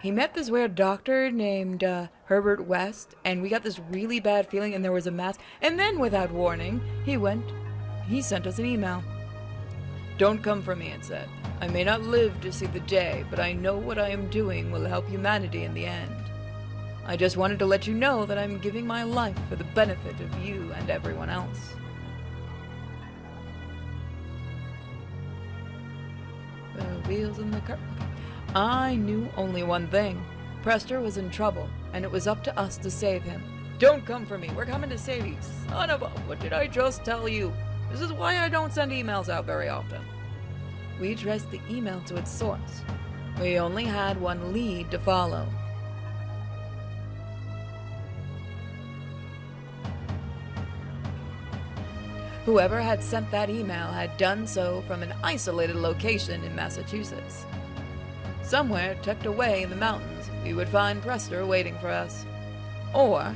He met this weird doctor named Herbert West, and we got this really bad feeling, and there was a mask. And then, without warning, he sent us an email. "Don't come for me," it said. "I may not live to see the day, but I know what I am doing will help humanity in the end. I just wanted to let you know that I'm giving my life for the benefit of you and everyone else." The wheels in the car. I knew only one thing. Prester was in trouble, and it was up to us to save him. "Don't come for me. We're coming to save you." Son of a... What did I just tell you? This is why I don't send emails out very often. We traced the email to its source. We only had one lead to follow. Whoever had sent that email had done so from an isolated location in Massachusetts. Somewhere tucked away in the mountains, we would find Prester waiting for us. Or,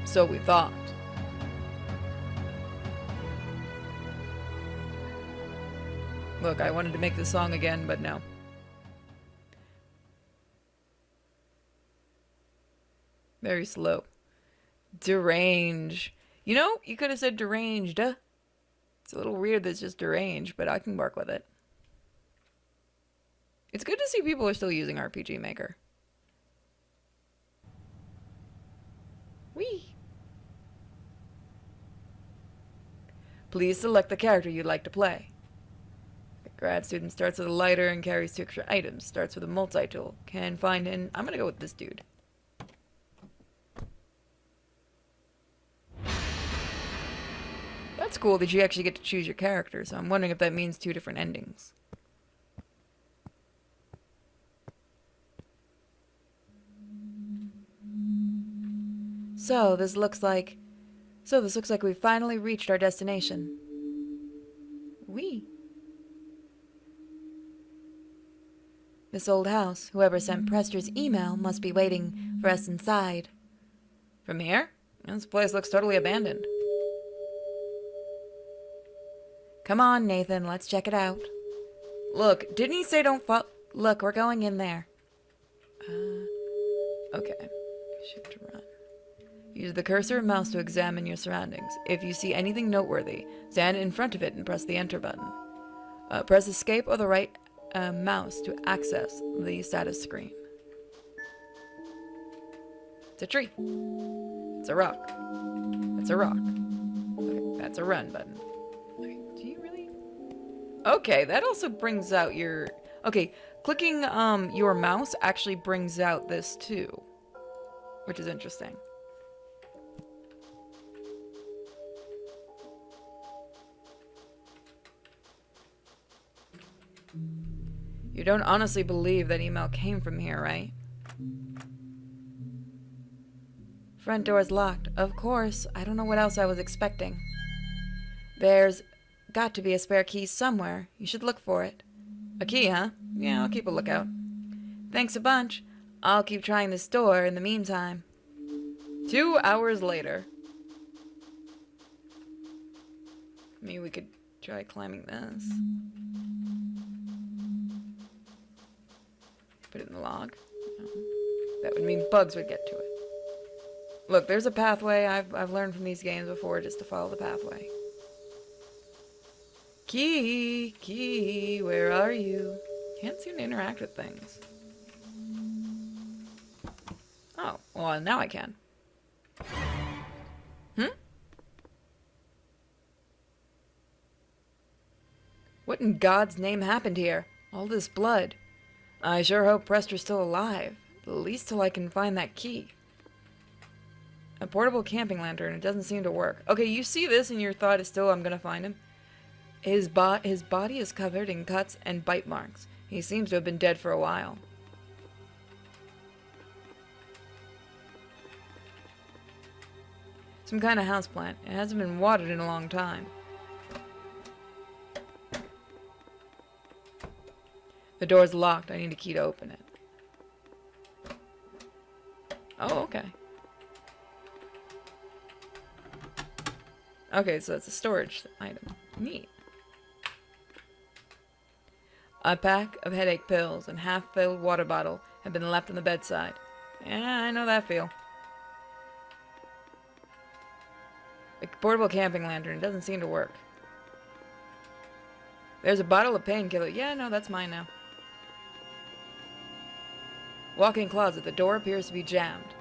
so we thought. Look, I wanted to make this song again, but no. Very slow. Deranged. You know, you could have said deranged. It's a little weird that it's just deranged, but I can work with it. It's good to see people are still using RPG Maker. Whee! Please select the character you'd like to play. The grad student starts with a lighter and carries 2 extra items. Starts with a multi-tool. Can find an... I'm gonna go with this dude. That's cool that you actually get to choose your character, so I'm wondering if that means 2 different endings. So this looks like we've finally reached our destination. Whee! This old house, whoever sent Prester's email must be waiting for us inside. From here? This place looks totally abandoned. Come on, Nathan, let's check it out. Look, didn't he say don't fall? Look, we're going in there. Okay. Shift to run. Use the cursor and mouse to examine your surroundings. If you see anything noteworthy, stand in front of it and press the enter button. Press escape or the right mouse to access the status screen. It's a tree. It's a rock. It's a rock. Okay, that's a run button. Okay, do you really? Okay, that also brings out your... Okay, clicking your mouse actually brings out this too, which is interesting. You don't honestly believe that email came from here, right? Front door's locked. Of course. I don't know what else I was expecting. There's got to be a spare key somewhere. You should look for it. A key, huh? Yeah, I'll keep a lookout. Thanks a bunch. I'll keep trying this door in the meantime. 2 hours later. Maybe we could try climbing this. Put it in the log. No. That would mean bugs would get to it. Look, there's a pathway. I've learned from these games before just to follow the pathway. Key, where are you? Can't seem to interact with things. Oh, well, now I can. What in God's name happened here? All this blood. I sure hope Prester's still alive. At least till I can find that key. A portable camping lantern. It doesn't seem to work. Okay, you see this and your thought is still, I'm gonna find him. His body is covered in cuts and bite marks. He seems to have been dead for a while. Some kind of houseplant. It hasn't been watered in a long time. The door's locked. I need a key to open it. Oh, okay. Okay, so it's a storage item. Neat. A pack of headache pills and half-filled water bottle have been left on the bedside. Yeah, I know that feel. A portable camping lantern. It doesn't seem to work. There's a bottle of painkiller. Yeah, no, that's mine now. Walk-in closet. The door appears to be jammed.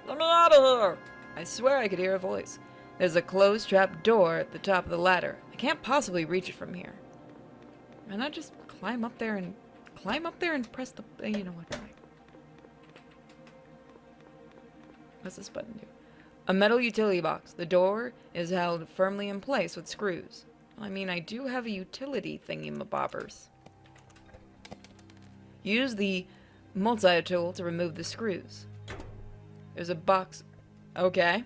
Let me out of here! I swear I could hear a voice. There's a closed trap door at the top of the ladder. I can't possibly reach it from here. Why not just climb up there and press the... You know what? What's this button do? A metal utility box. The door is held firmly in place with screws. I mean, I do have a utility thingy-mabobbers. Use the multi-tool to remove the screws. There's a box. Okay.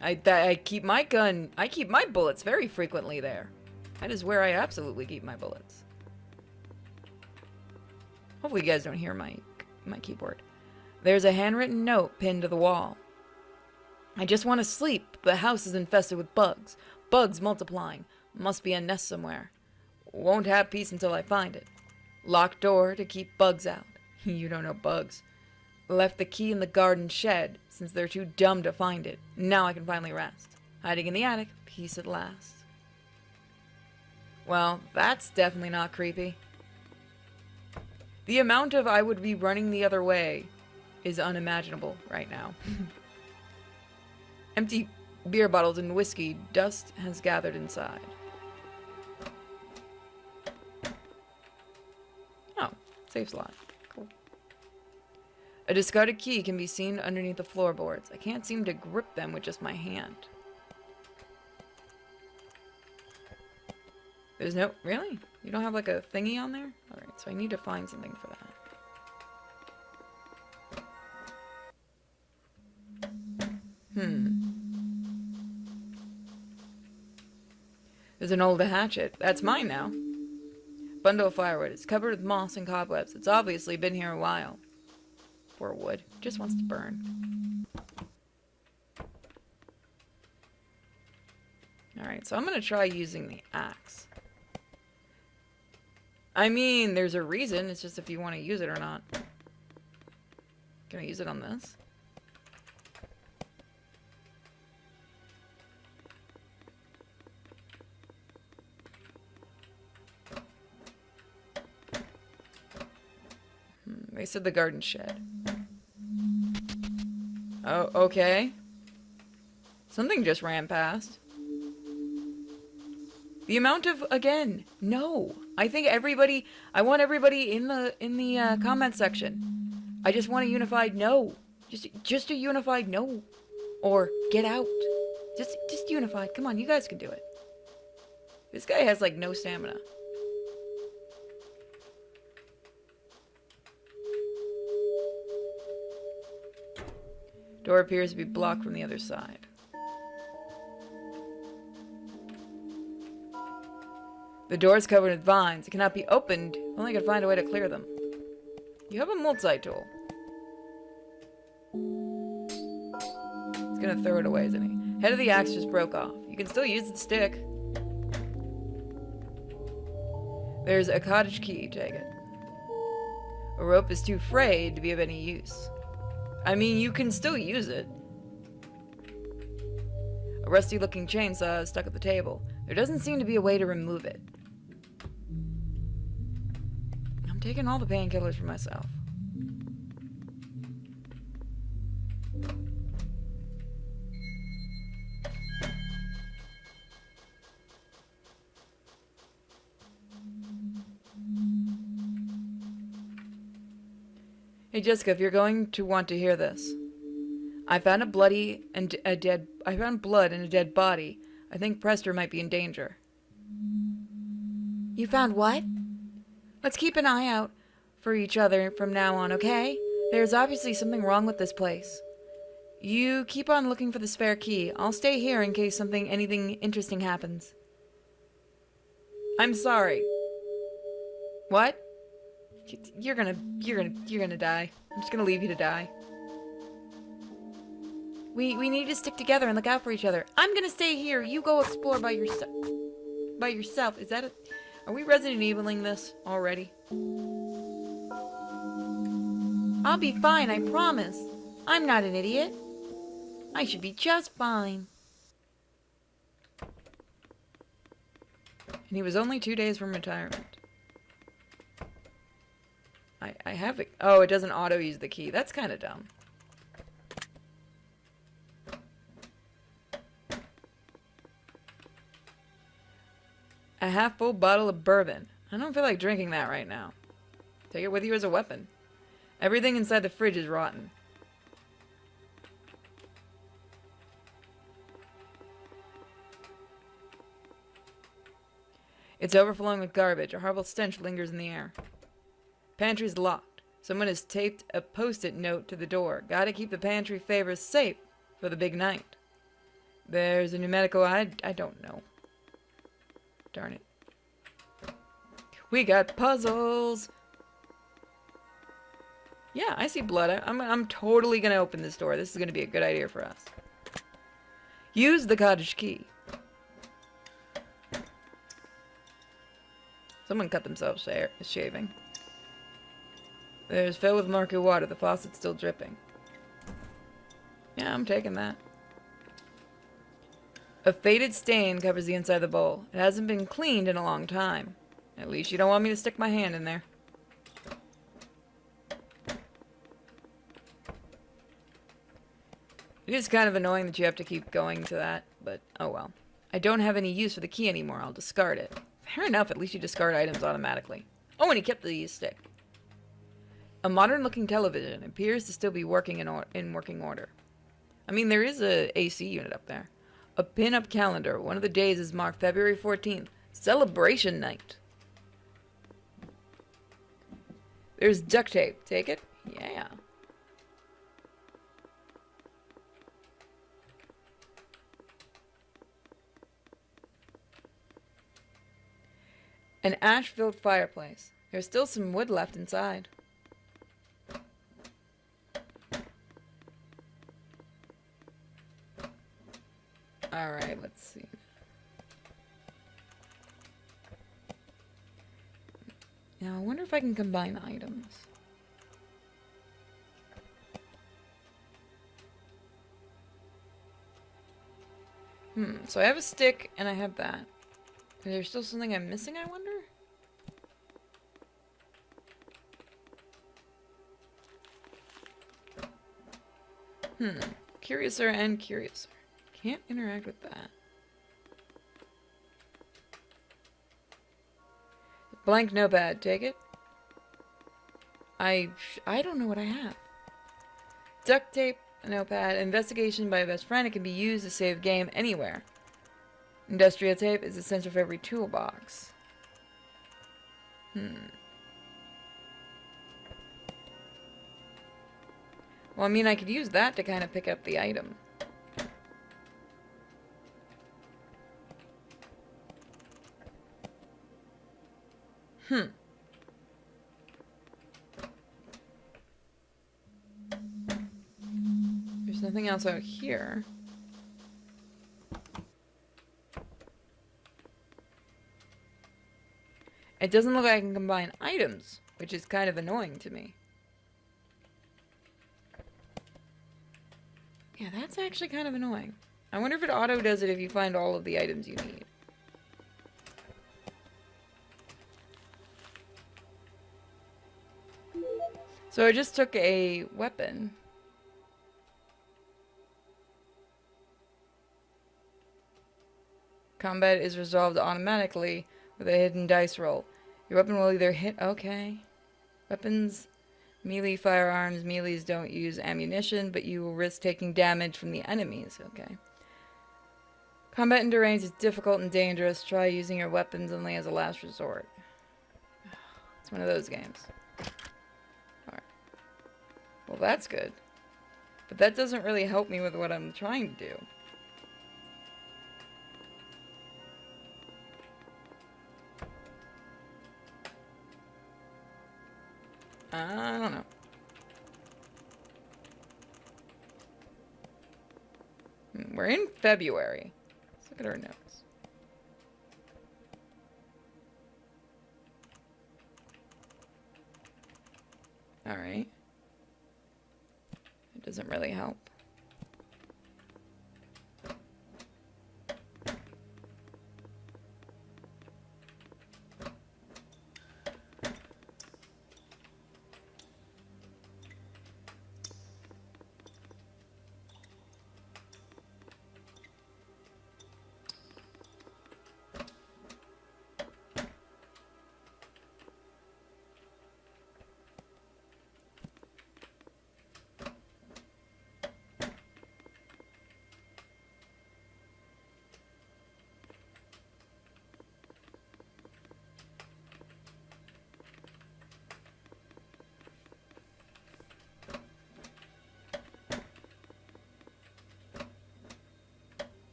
I keep my gun. I keep my bullets very frequently there. That is where I absolutely keep my bullets. Hopefully you guys don't hear my keyboard. There's a handwritten note pinned to the wall. I just want to sleep. The house is infested with bugs. Bugs multiplying. Must be a nest somewhere. Won't have peace until I find it. Locked door to keep bugs out. You don't know bugs. Left the key in the garden shed, since they're too dumb to find it. Now I can finally rest. Hiding in the attic. Peace at last. Well, that's definitely not creepy. The amount of I would be running the other way is unimaginable right now. Empty beer bottles and whiskey. Dust has gathered inside. Oh, safe slot. Cool. A discarded key can be seen underneath the floorboards. I can't seem to grip them with just my hand. There's no... Really? You don't have like a thingy on there? Alright, so I need to find something for that. There's an old hatchet. That's mine now. Bundle of firewood. It's covered with moss and cobwebs. It's obviously been here a while. Poor wood. Just wants to burn. Alright, so I'm going to try using the axe. I mean, there's a reason. It's just if you want to use it or not. Can I use it on this? I said the garden shed. Oh, okay. Something just ran past. The amount of, again, no. I think everybody, I want everybody in the comment section. I just want a unified no. Just a unified no. Or get out. Just unified. Come on, you guys can do it. This guy has like no stamina. Door appears to be blocked from the other side. The door is covered with vines. It cannot be opened. Only I can find a way to clear them. You have a multi-tool. He's gonna throw it away, isn't he? Head of the axe just broke off. You can still use the stick. There's a cottage key. Take it. A rope is too frayed to be of any use. I mean, you can still use it. A rusty-looking chainsaw is stuck at the table. There doesn't seem to be a way to remove it. I'm taking all the painkillers for myself. Hey Jessica, if you're going to want to hear this, I found blood and a dead body. I think Prester might be in danger. You found what? Let's keep an eye out for each other from now on, okay? There's obviously something wrong with this place. You keep on looking for the spare key. I'll stay here in case anything interesting happens. I'm sorry. What? You're gonna die. I'm just gonna leave you to die. We need to stick together and look out for each other. I'm gonna stay here. You go explore by yourself. Is that it? Are we Resident Eviling this already? I'll be fine, I promise. I'm not an idiot. I should be just fine. And he was only 2 days from retirement. I have it. Oh, it doesn't auto-use the key. That's kind of dumb. A half-full bottle of bourbon. I don't feel like drinking that right now. Take it with you as a weapon. Everything inside the fridge is rotten. It's overflowing with garbage. A horrible stench lingers in the air. Pantry's locked. Someone has taped a post-it note to the door. Gotta keep the pantry favors safe for the big night. There's a new medical. I don't know. Darn it. We got puzzles. Yeah, I see blood. I'm totally gonna open this door. This is gonna be a good idea for us. Use the cottage key. Someone cut themselves shaving. There's filled with murky water. The faucet's still dripping. Yeah, I'm taking that. A faded stain covers the inside of the bowl. It hasn't been cleaned in a long time. At least you don't want me to stick my hand in there. It is kind of annoying that you have to keep going to that, but oh well. I don't have any use for the key anymore. I'll discard it. Fair enough, at least you discard items automatically. Oh, and he kept the stick. A modern-looking television appears to still be working in working order. I mean, there is a AC unit up there. A pin-up calendar. One of the days is marked February 14th. Celebration night. There's duct tape. Take it? Yeah. An ash-filled fireplace. There's still some wood left inside. Alright, let's see. Now, I wonder if I can combine items. So I have a stick, and I have that. Is there still something I'm missing, I wonder? Curiouser and Curiouser. Can't interact with that. Blank notepad, take it. I don't know what I have. Duct tape, notepad, investigation by a best friend. It can be used to save game anywhere. Industrial tape is essential for every toolbox. Well, I mean, I could use that to kind of pick up the item. There's nothing else out here. It doesn't look like I can combine items, which is kind of annoying to me. Yeah, that's actually kind of annoying. I wonder if it auto does it if you find all of the items you need. So I just took a weapon. Combat is resolved automatically with a hidden dice roll. Your weapon will either hit... Okay. Weapons, melee firearms. Melees don't use ammunition, but you will risk taking damage from the enemies. Okay. Combat in Deranged is difficult and dangerous. Try using your weapons only as a last resort. It's one of those games. Alright. Well, that's good. But that doesn't really help me with what I'm trying to do. I don't know. We're in February. Let's look at our notes. Alright. It doesn't really help.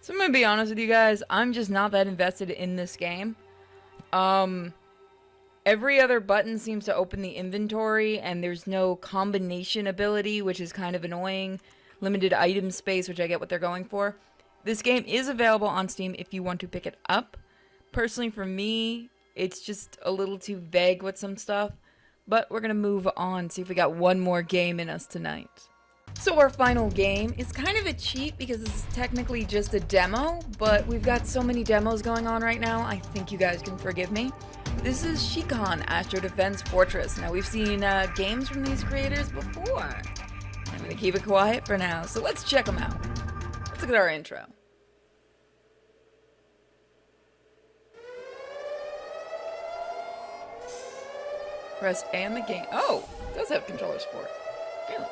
So I'm gonna be honest with you guys, I'm just not that invested in this game. Every other button seems to open the inventory, and there's no combination ability, which is kind of annoying. Limited item space, which I get what they're going for. This game is available on Steam if you want to pick it up. Personally, for me, it's just a little too vague with some stuff. But we're gonna move on, see if we got one more game in us tonight. So our final game is kind of a cheat because this is technically just a demo, but we've got so many demos going on right now, I think you guys can forgive me. This is Chic-on Astro Defense Fortress. Now we've seen games from these creators before. I'm going to keep it quiet for now, so let's check them out. Let's look at our intro. Press A on the game. Oh, it does have controller support. Really?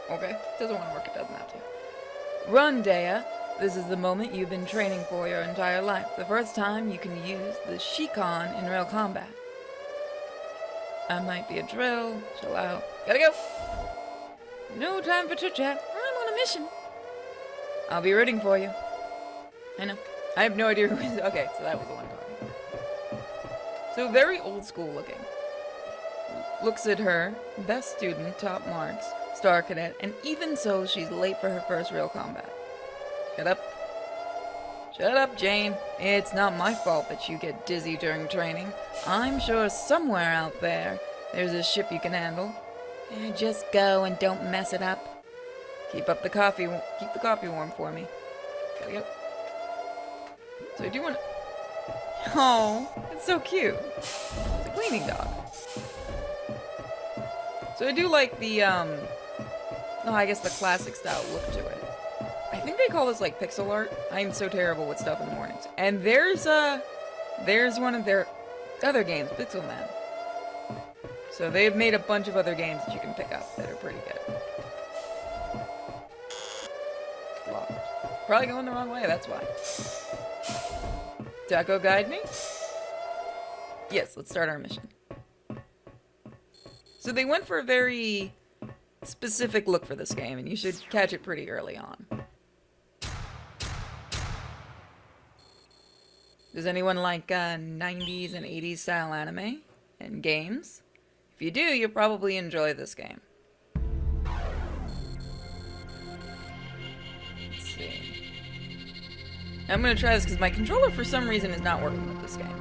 Okay, doesn't want to work, it doesn't have to. Run, Daya. This is the moment you've been training for your entire life. The first time you can use the Chic-on in real combat. I might be a drill. Chill out. Gotta go. No time for chit-chat. I'm on a mission. I'll be rooting for you. I know. I have no idea who is... Okay, so that was the one talking. So very old school looking. Looks at her. Best student, top marks. Star cadet, and even so, she's late for her first real combat. Shut up. Shut up, Jane. It's not my fault that you get dizzy during training. I'm sure somewhere out there, there's a ship you can handle. Just go and don't mess it up. Keep the coffee warm for me. Gotta go. So I do want to... Oh, it's so cute. It's a cleaning dog. So I do like the, no, I guess the classic style look to it. I think they call this like pixel art. I'm so terrible with stuff in the mornings. And there's one of their other games, Pixel Man. So they've made a bunch of other games that you can pick up that are pretty good. Locked. Probably going the wrong way, that's why. Taco, guide me? Yes, let's start our mission. So they went for a very specific look for this game, and you should catch it pretty early on. Does anyone like 90s and 80s style anime and games? If you do, you'll probably enjoy this game. Let's see. I'm gonna try this because my controller for some reason is not working with this game.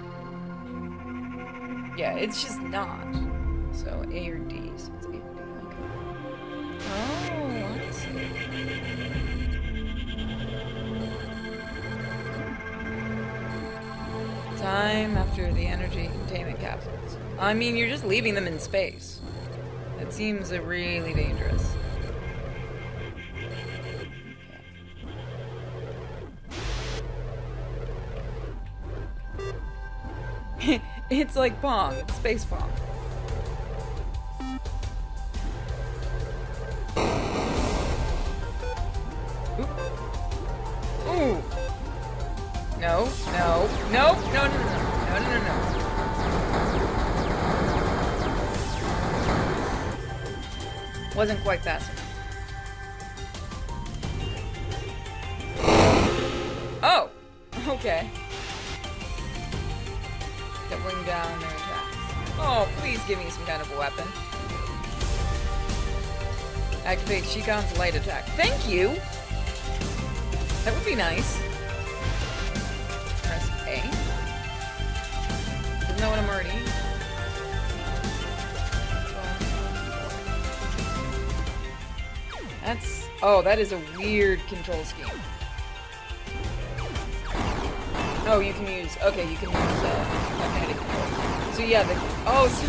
Yeah, it's just not. So A or D. So it's A or D. Okay. Oh, I see. Time after the energy containment capsules. I mean, you're just leaving them in space. That seems really dangerous. Okay. It's like Pong. It's space Pong. Oop. Ooh. No, no, no, no, no, no, no, no, no, no. Wasn't quite fast enough. Oh! Okay. Doubling down their attacks. Oh, please give me some kind of a weapon. Activate Chic-on's light attack. Thank you! That would be nice. Press A. Isn't that what I'm already? That's... Oh, that is a weird control scheme. Oh, you can use... Okay, you can use magnetic control. So yeah, the... Oh, so...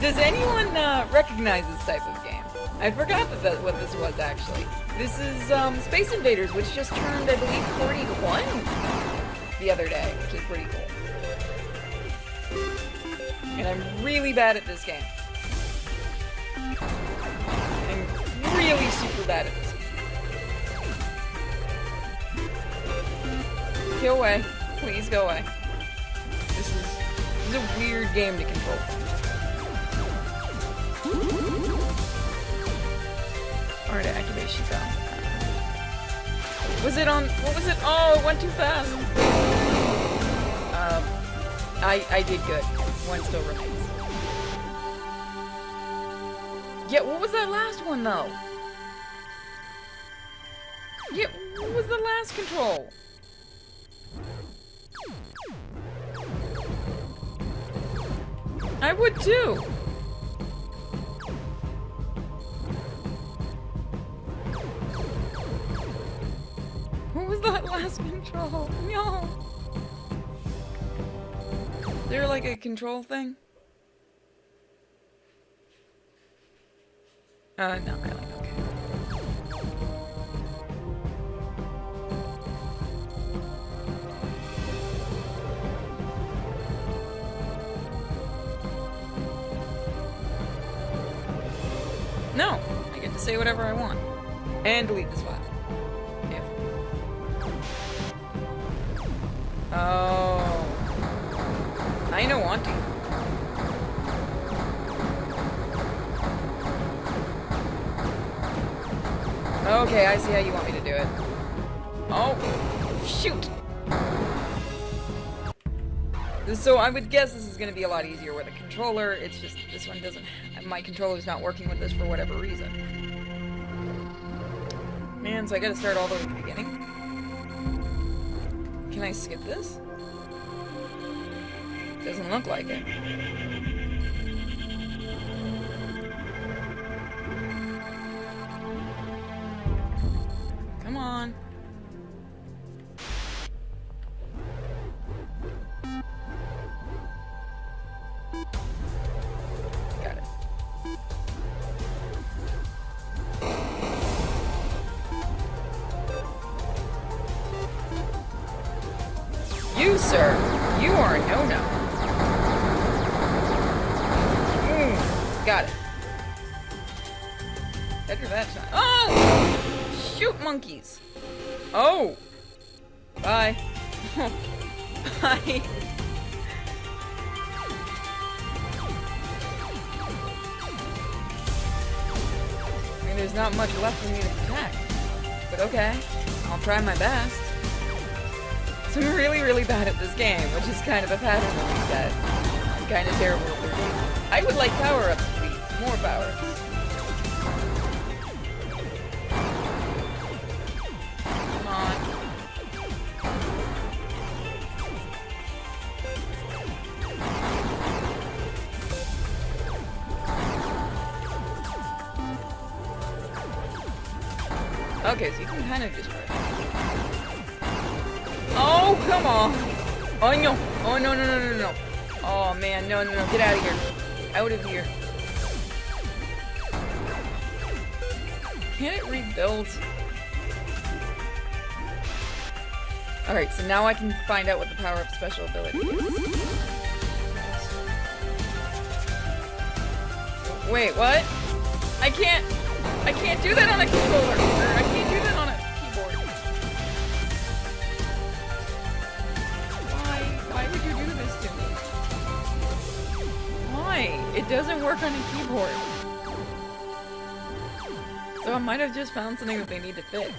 Does anyone recognize this type of game? I forgot that what this was, actually. This is Space Invaders, which just turned, I believe, 41 the other day, which is pretty cool. And I'm really bad at this game. I'm really super bad at this game. Go away. Please go away. This is a weird game to control. Alright, activate Chic-on. Was it on... What was it? Oh, it went too fast. I did good. One still remains. Yeah, what was that last one, though? Yeah, what was the last control? I would too. What was that last control? No. Is there like a control thing? Not really. Okay. No, I get to say whatever I want. And delete this file. If. Oh. I don't want to. Okay, I see how you want me to do it. Oh, shoot. So I would guess this is going to be a lot easier with a controller. It's just, this one doesn't, my controller's not working with this for whatever reason. Man, so I gotta start all the way at the beginning. Can I skip this? Doesn't look like it. Come on. No, sir. You are a no-no. Got it. Better that time. Oh! Shoot, monkeys. Oh! Bye. Bye. I mean, there's not much left for me to protect. But okay. I'll try my best. So I'm really, really bad at this game, which is kind of a pattern of these guys. I'm kind of terrible at their game. I would like power-ups, please. More power-ups. Come on. Okay, so you can kind of destroy it. Oh, come on. Oh, no. Oh, no, no, no, no, no. Oh, man. No, no, no. Get out of here. Out of here. Can it rebuild? Alright, so now I can find out what the power-up special ability is. Wait, what? I can't do that on a controller. I can't do that on a keyboard. Why would you do this to me? Why? It doesn't work on a keyboard. So I might have just found something that they need to fix.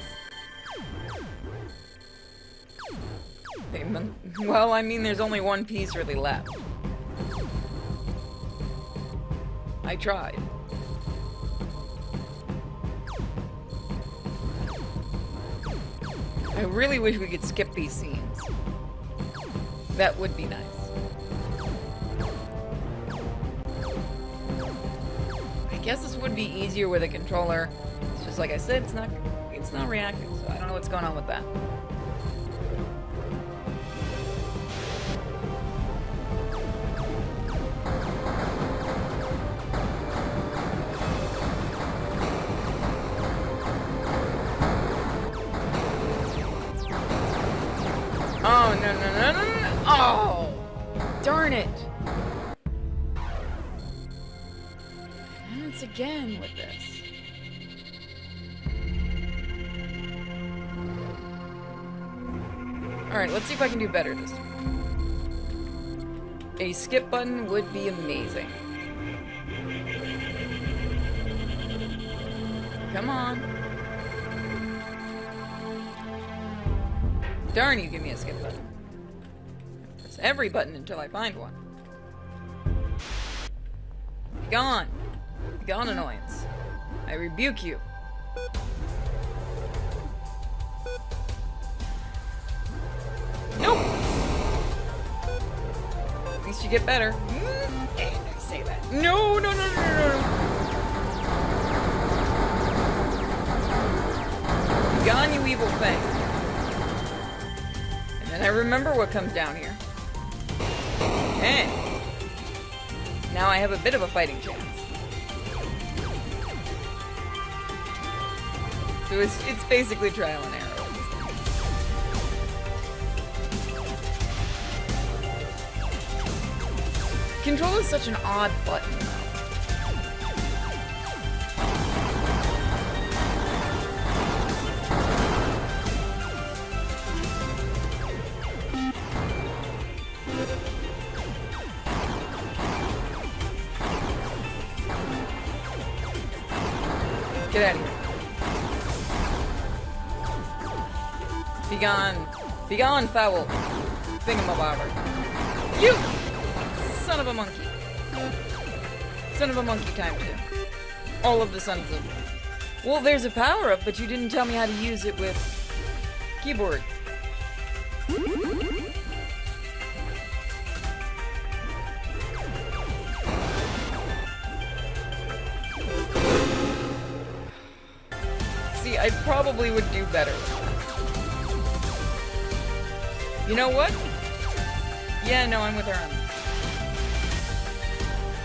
Well, I mean, there's only one piece really left. I tried. I really wish we could skip these scenes. That would be nice. I guess this would be easier with a controller. It's just like I said, it's not reactive, so I don't know what's going on with that. Oh, no, no, no, no, no. Oh! Darn it! Once again with this. Alright, let's see if I can do better this time. A skip button would be amazing. Come on. Darn, you give me a skip button. Press every button until I find one. Be gone. Be gone, annoyance. I rebuke you. Nope! At least you get better. And I say that. No, no, no, no, no, no. Be gone, you evil thing. And I remember what comes down here. And now I have a bit of a fighting chance. So it's basically trial and error. Control is such an odd button, though. Get out of here. Be gone. Be gone, foul. Thingamabobber. You! Son of a monkey. Son of a monkey time too. All of the sons of... Well, there's a power-up, but you didn't tell me how to use it with keyboard. See, I probably would do better. You know what? Yeah, no, I'm with her.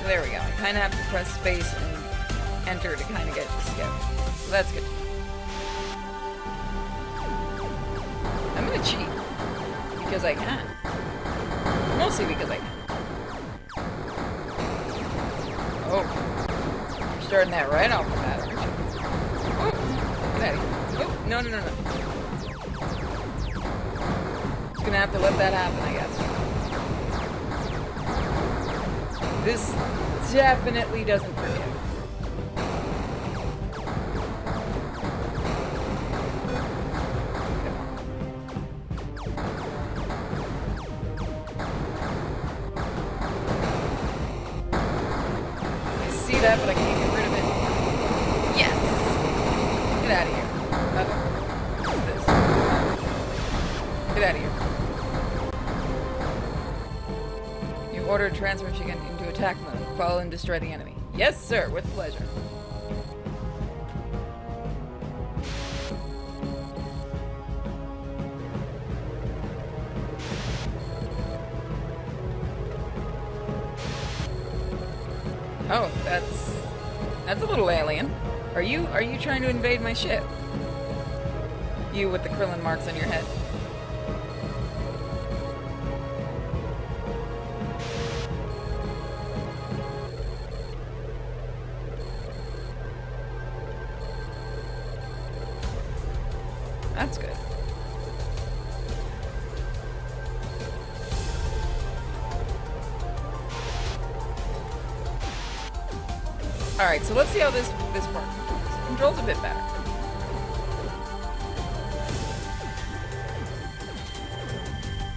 There we go. I kind of have to press space and enter to kind of get the skip. So that's good. I'm gonna cheat. Because I can. Mostly because I can. Oh. You're starting that right off the bat, aren't you? Oh, get out of here. Oh, no. Just gonna have to let that happen, I guess. This definitely doesn't forgive. That, but I can't get rid of it. Yes! Get out of here. What's this? Get out of here. You order a transfer chicken into attack mode. Follow and destroy the enemy. Yes, sir, with pleasure. Oh, that's a little alien. Are you trying to invade my ship? You with the Krillin marks on your head. That's good. Alright, so let's see how this part controls. It controls a bit better.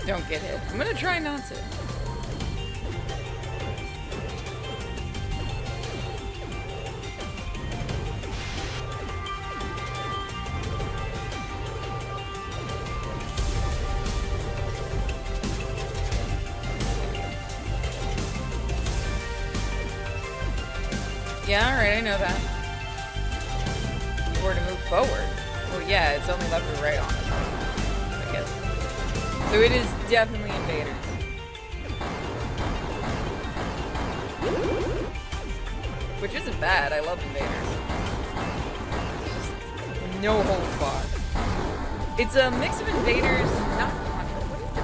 Don't get hit. I'm gonna try not to. Yeah, alright, I know that. You were to move forward. Well, yeah, it's only left or right on it, I guess. So it is definitely invaders. Which isn't bad, I love invaders. Just no holds barred. It's a mix of invaders, not Contra. What is the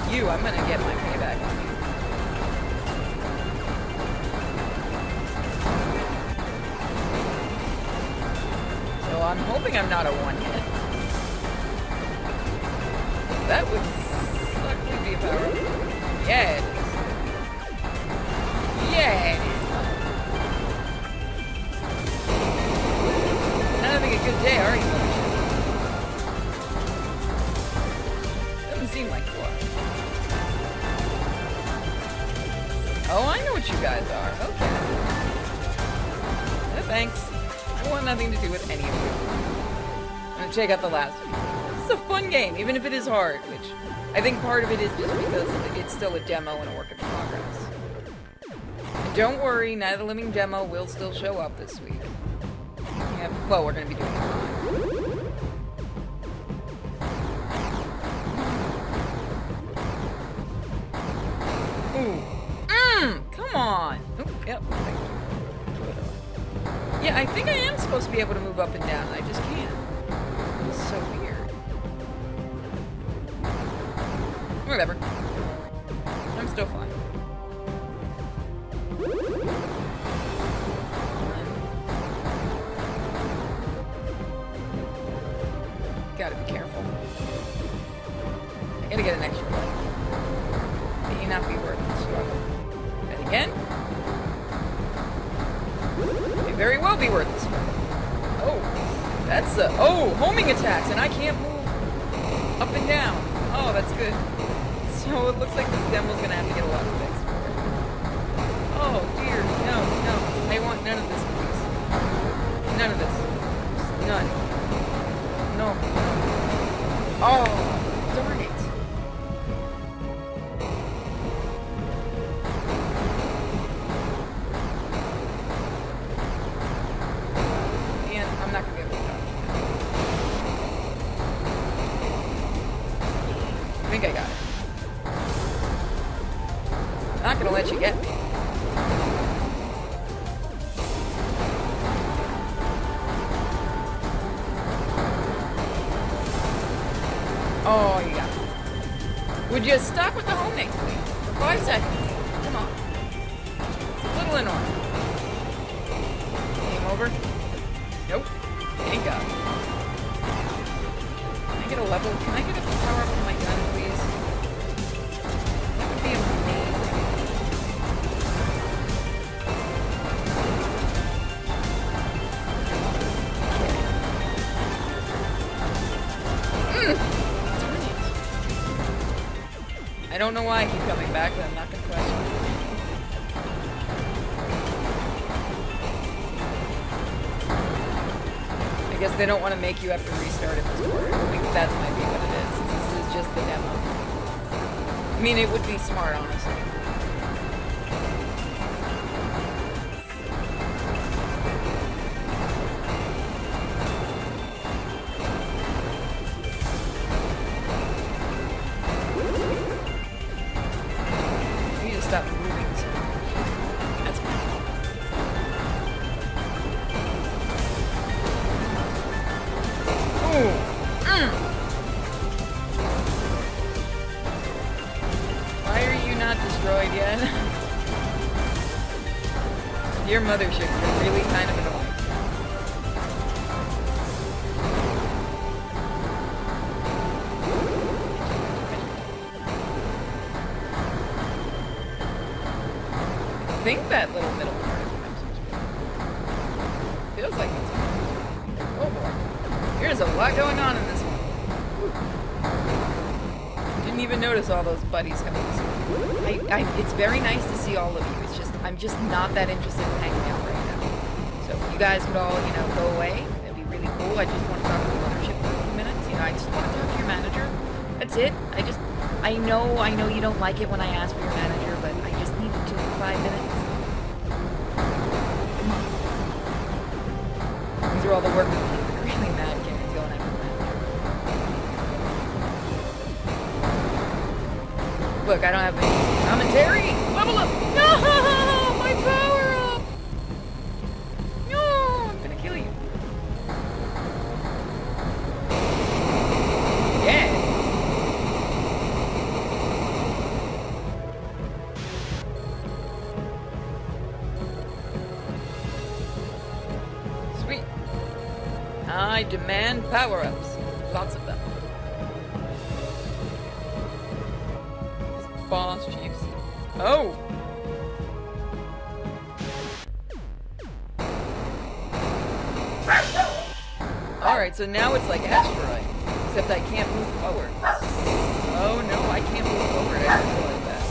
name? You, I'm gonna get my payback on you. I'm hoping I'm not a one-hit. That would suck to be a power. Yeah, it is. Yeah, it is. Not having a good day, are you? Doesn't seem like you are. Oh, I know what you guys are. Okay. No, thanks. I want nothing to do with any of you. I'm gonna check out the last one. This is a fun game, even if it is hard, which I think part of it is just because it's still a demo and a work in progress. And don't worry, Night of the Living demo will still show up this week. Yeah, well, we're gonna be doing it live. Ooh. Come on! Ooh, yep. Yeah, I think I am supposed to be able to move up and down. I just can't. It's so weird. Whatever. I'm still fine. Gotta be careful. I gotta get an extra one. May not be worth the struggle. And again? May very well be worth the struggle. Oh, that's homing attacks, and I can't move up and down. Oh, that's good. So it looks like this demo's gonna have to get a lot of fixed for it. Oh dear, no. I want none of this, please. None of this. None. No. Oh, darn it. And I'm not gonna be able to dodge. I think I got it. I'm not gonna let you get me. Oh, you got it. Would you stop with the homing, please? For 5 seconds. Come on. It's a little annoying. Game over? Nope. Thank God. Can I get a level? Can I get a power up on my gun, please? That would be amazing. Darn it. I don't know why I keep coming back, but I'm not going to question it. I guess they don't want to make you have to restart it this part. I think that might be what it is. This is just the demo. I mean, it would be smart, honestly. I need to stop moving so much. That's my fault. Why are you not destroyed yet? Dear mothership, you're really kind of annoying. I think that little middle part is what I'm supposed to be. Feels like it's. Oh boy. There's a lot going on in this one. Didn't even notice all those buddies coming this way. It's very nice to see all of you. It's just, I'm just not that interested in hanging out right now. So if you guys could all, go away, that'd be really cool. I just want to talk to the mothership for a few minutes. I just want to talk to your manager. That's it. I know you don't like it when I ask for your manager, but I just need to 5 minutes. Come on. These are all the work that are really mad Karen's going after the manager. Look, I don't have any commentary. Level up! No! My power up! No! I'm gonna kill you. Yeah! Sweet. I demand power-ups. Lots of them. Boss chiefs. Oh! Alright, so now it's like asteroid. Except I can't move forward. Oh no, I can't move forward. I didn't realize that.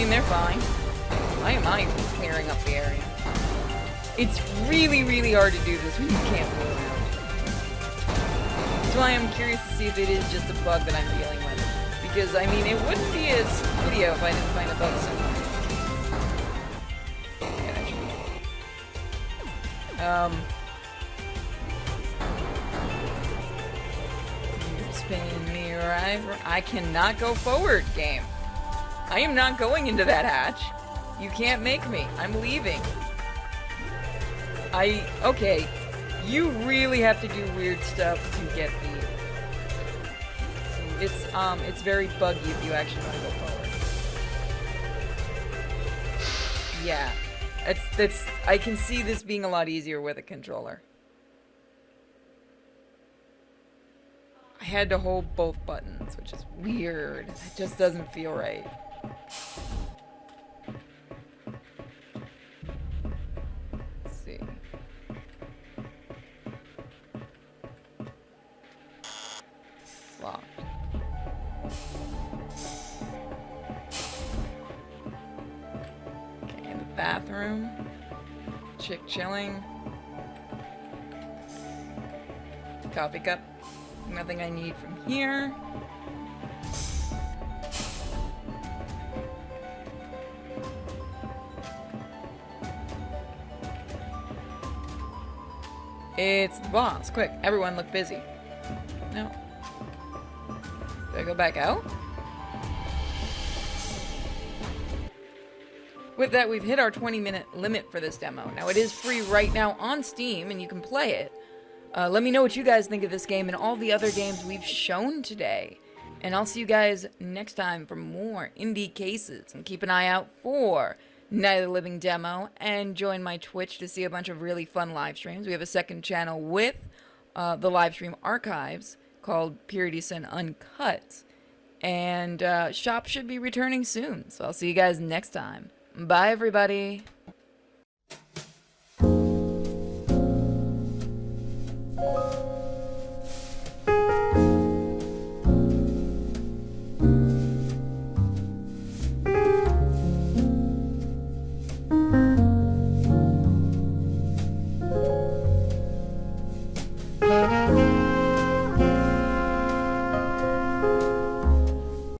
They're fine. Why am I clearing up the area? It's really, really hard to do this when you can't move around. That's why I'm curious to see if it is just a bug that I'm dealing with. Because, I mean, it wouldn't be a video if I didn't find a bug somewhere. Yeah, that should be. Spin me right. I cannot go forward, game. I am not going into that hatch. You can't make me. I'm leaving. Okay. You really have to do weird stuff to get the... It's very buggy if you actually want to go forward. Yeah. I can see this being a lot easier with a controller. I had to hold both buttons, which is weird. It just doesn't feel right. Let's see. It's locked. Okay, in the bathroom. Chick chilling. Coffee cup. Nothing I need from here. It's the boss. Quick, everyone look busy. No. Do I go back out? With that, we've hit our 20-minute limit for this demo. Now, it is free right now on Steam, and you can play it. Let me know what you guys think of this game and all the other games we've shown today. And I'll see you guys next time for more indie cases. And keep an eye out for Night of the Living demo. And join my Twitch to see a bunch of really fun live streams. We have a second channel with the live stream archives called Puritysin Uncut. And shop should be returning soon. So I'll see you guys next time. Bye, everybody.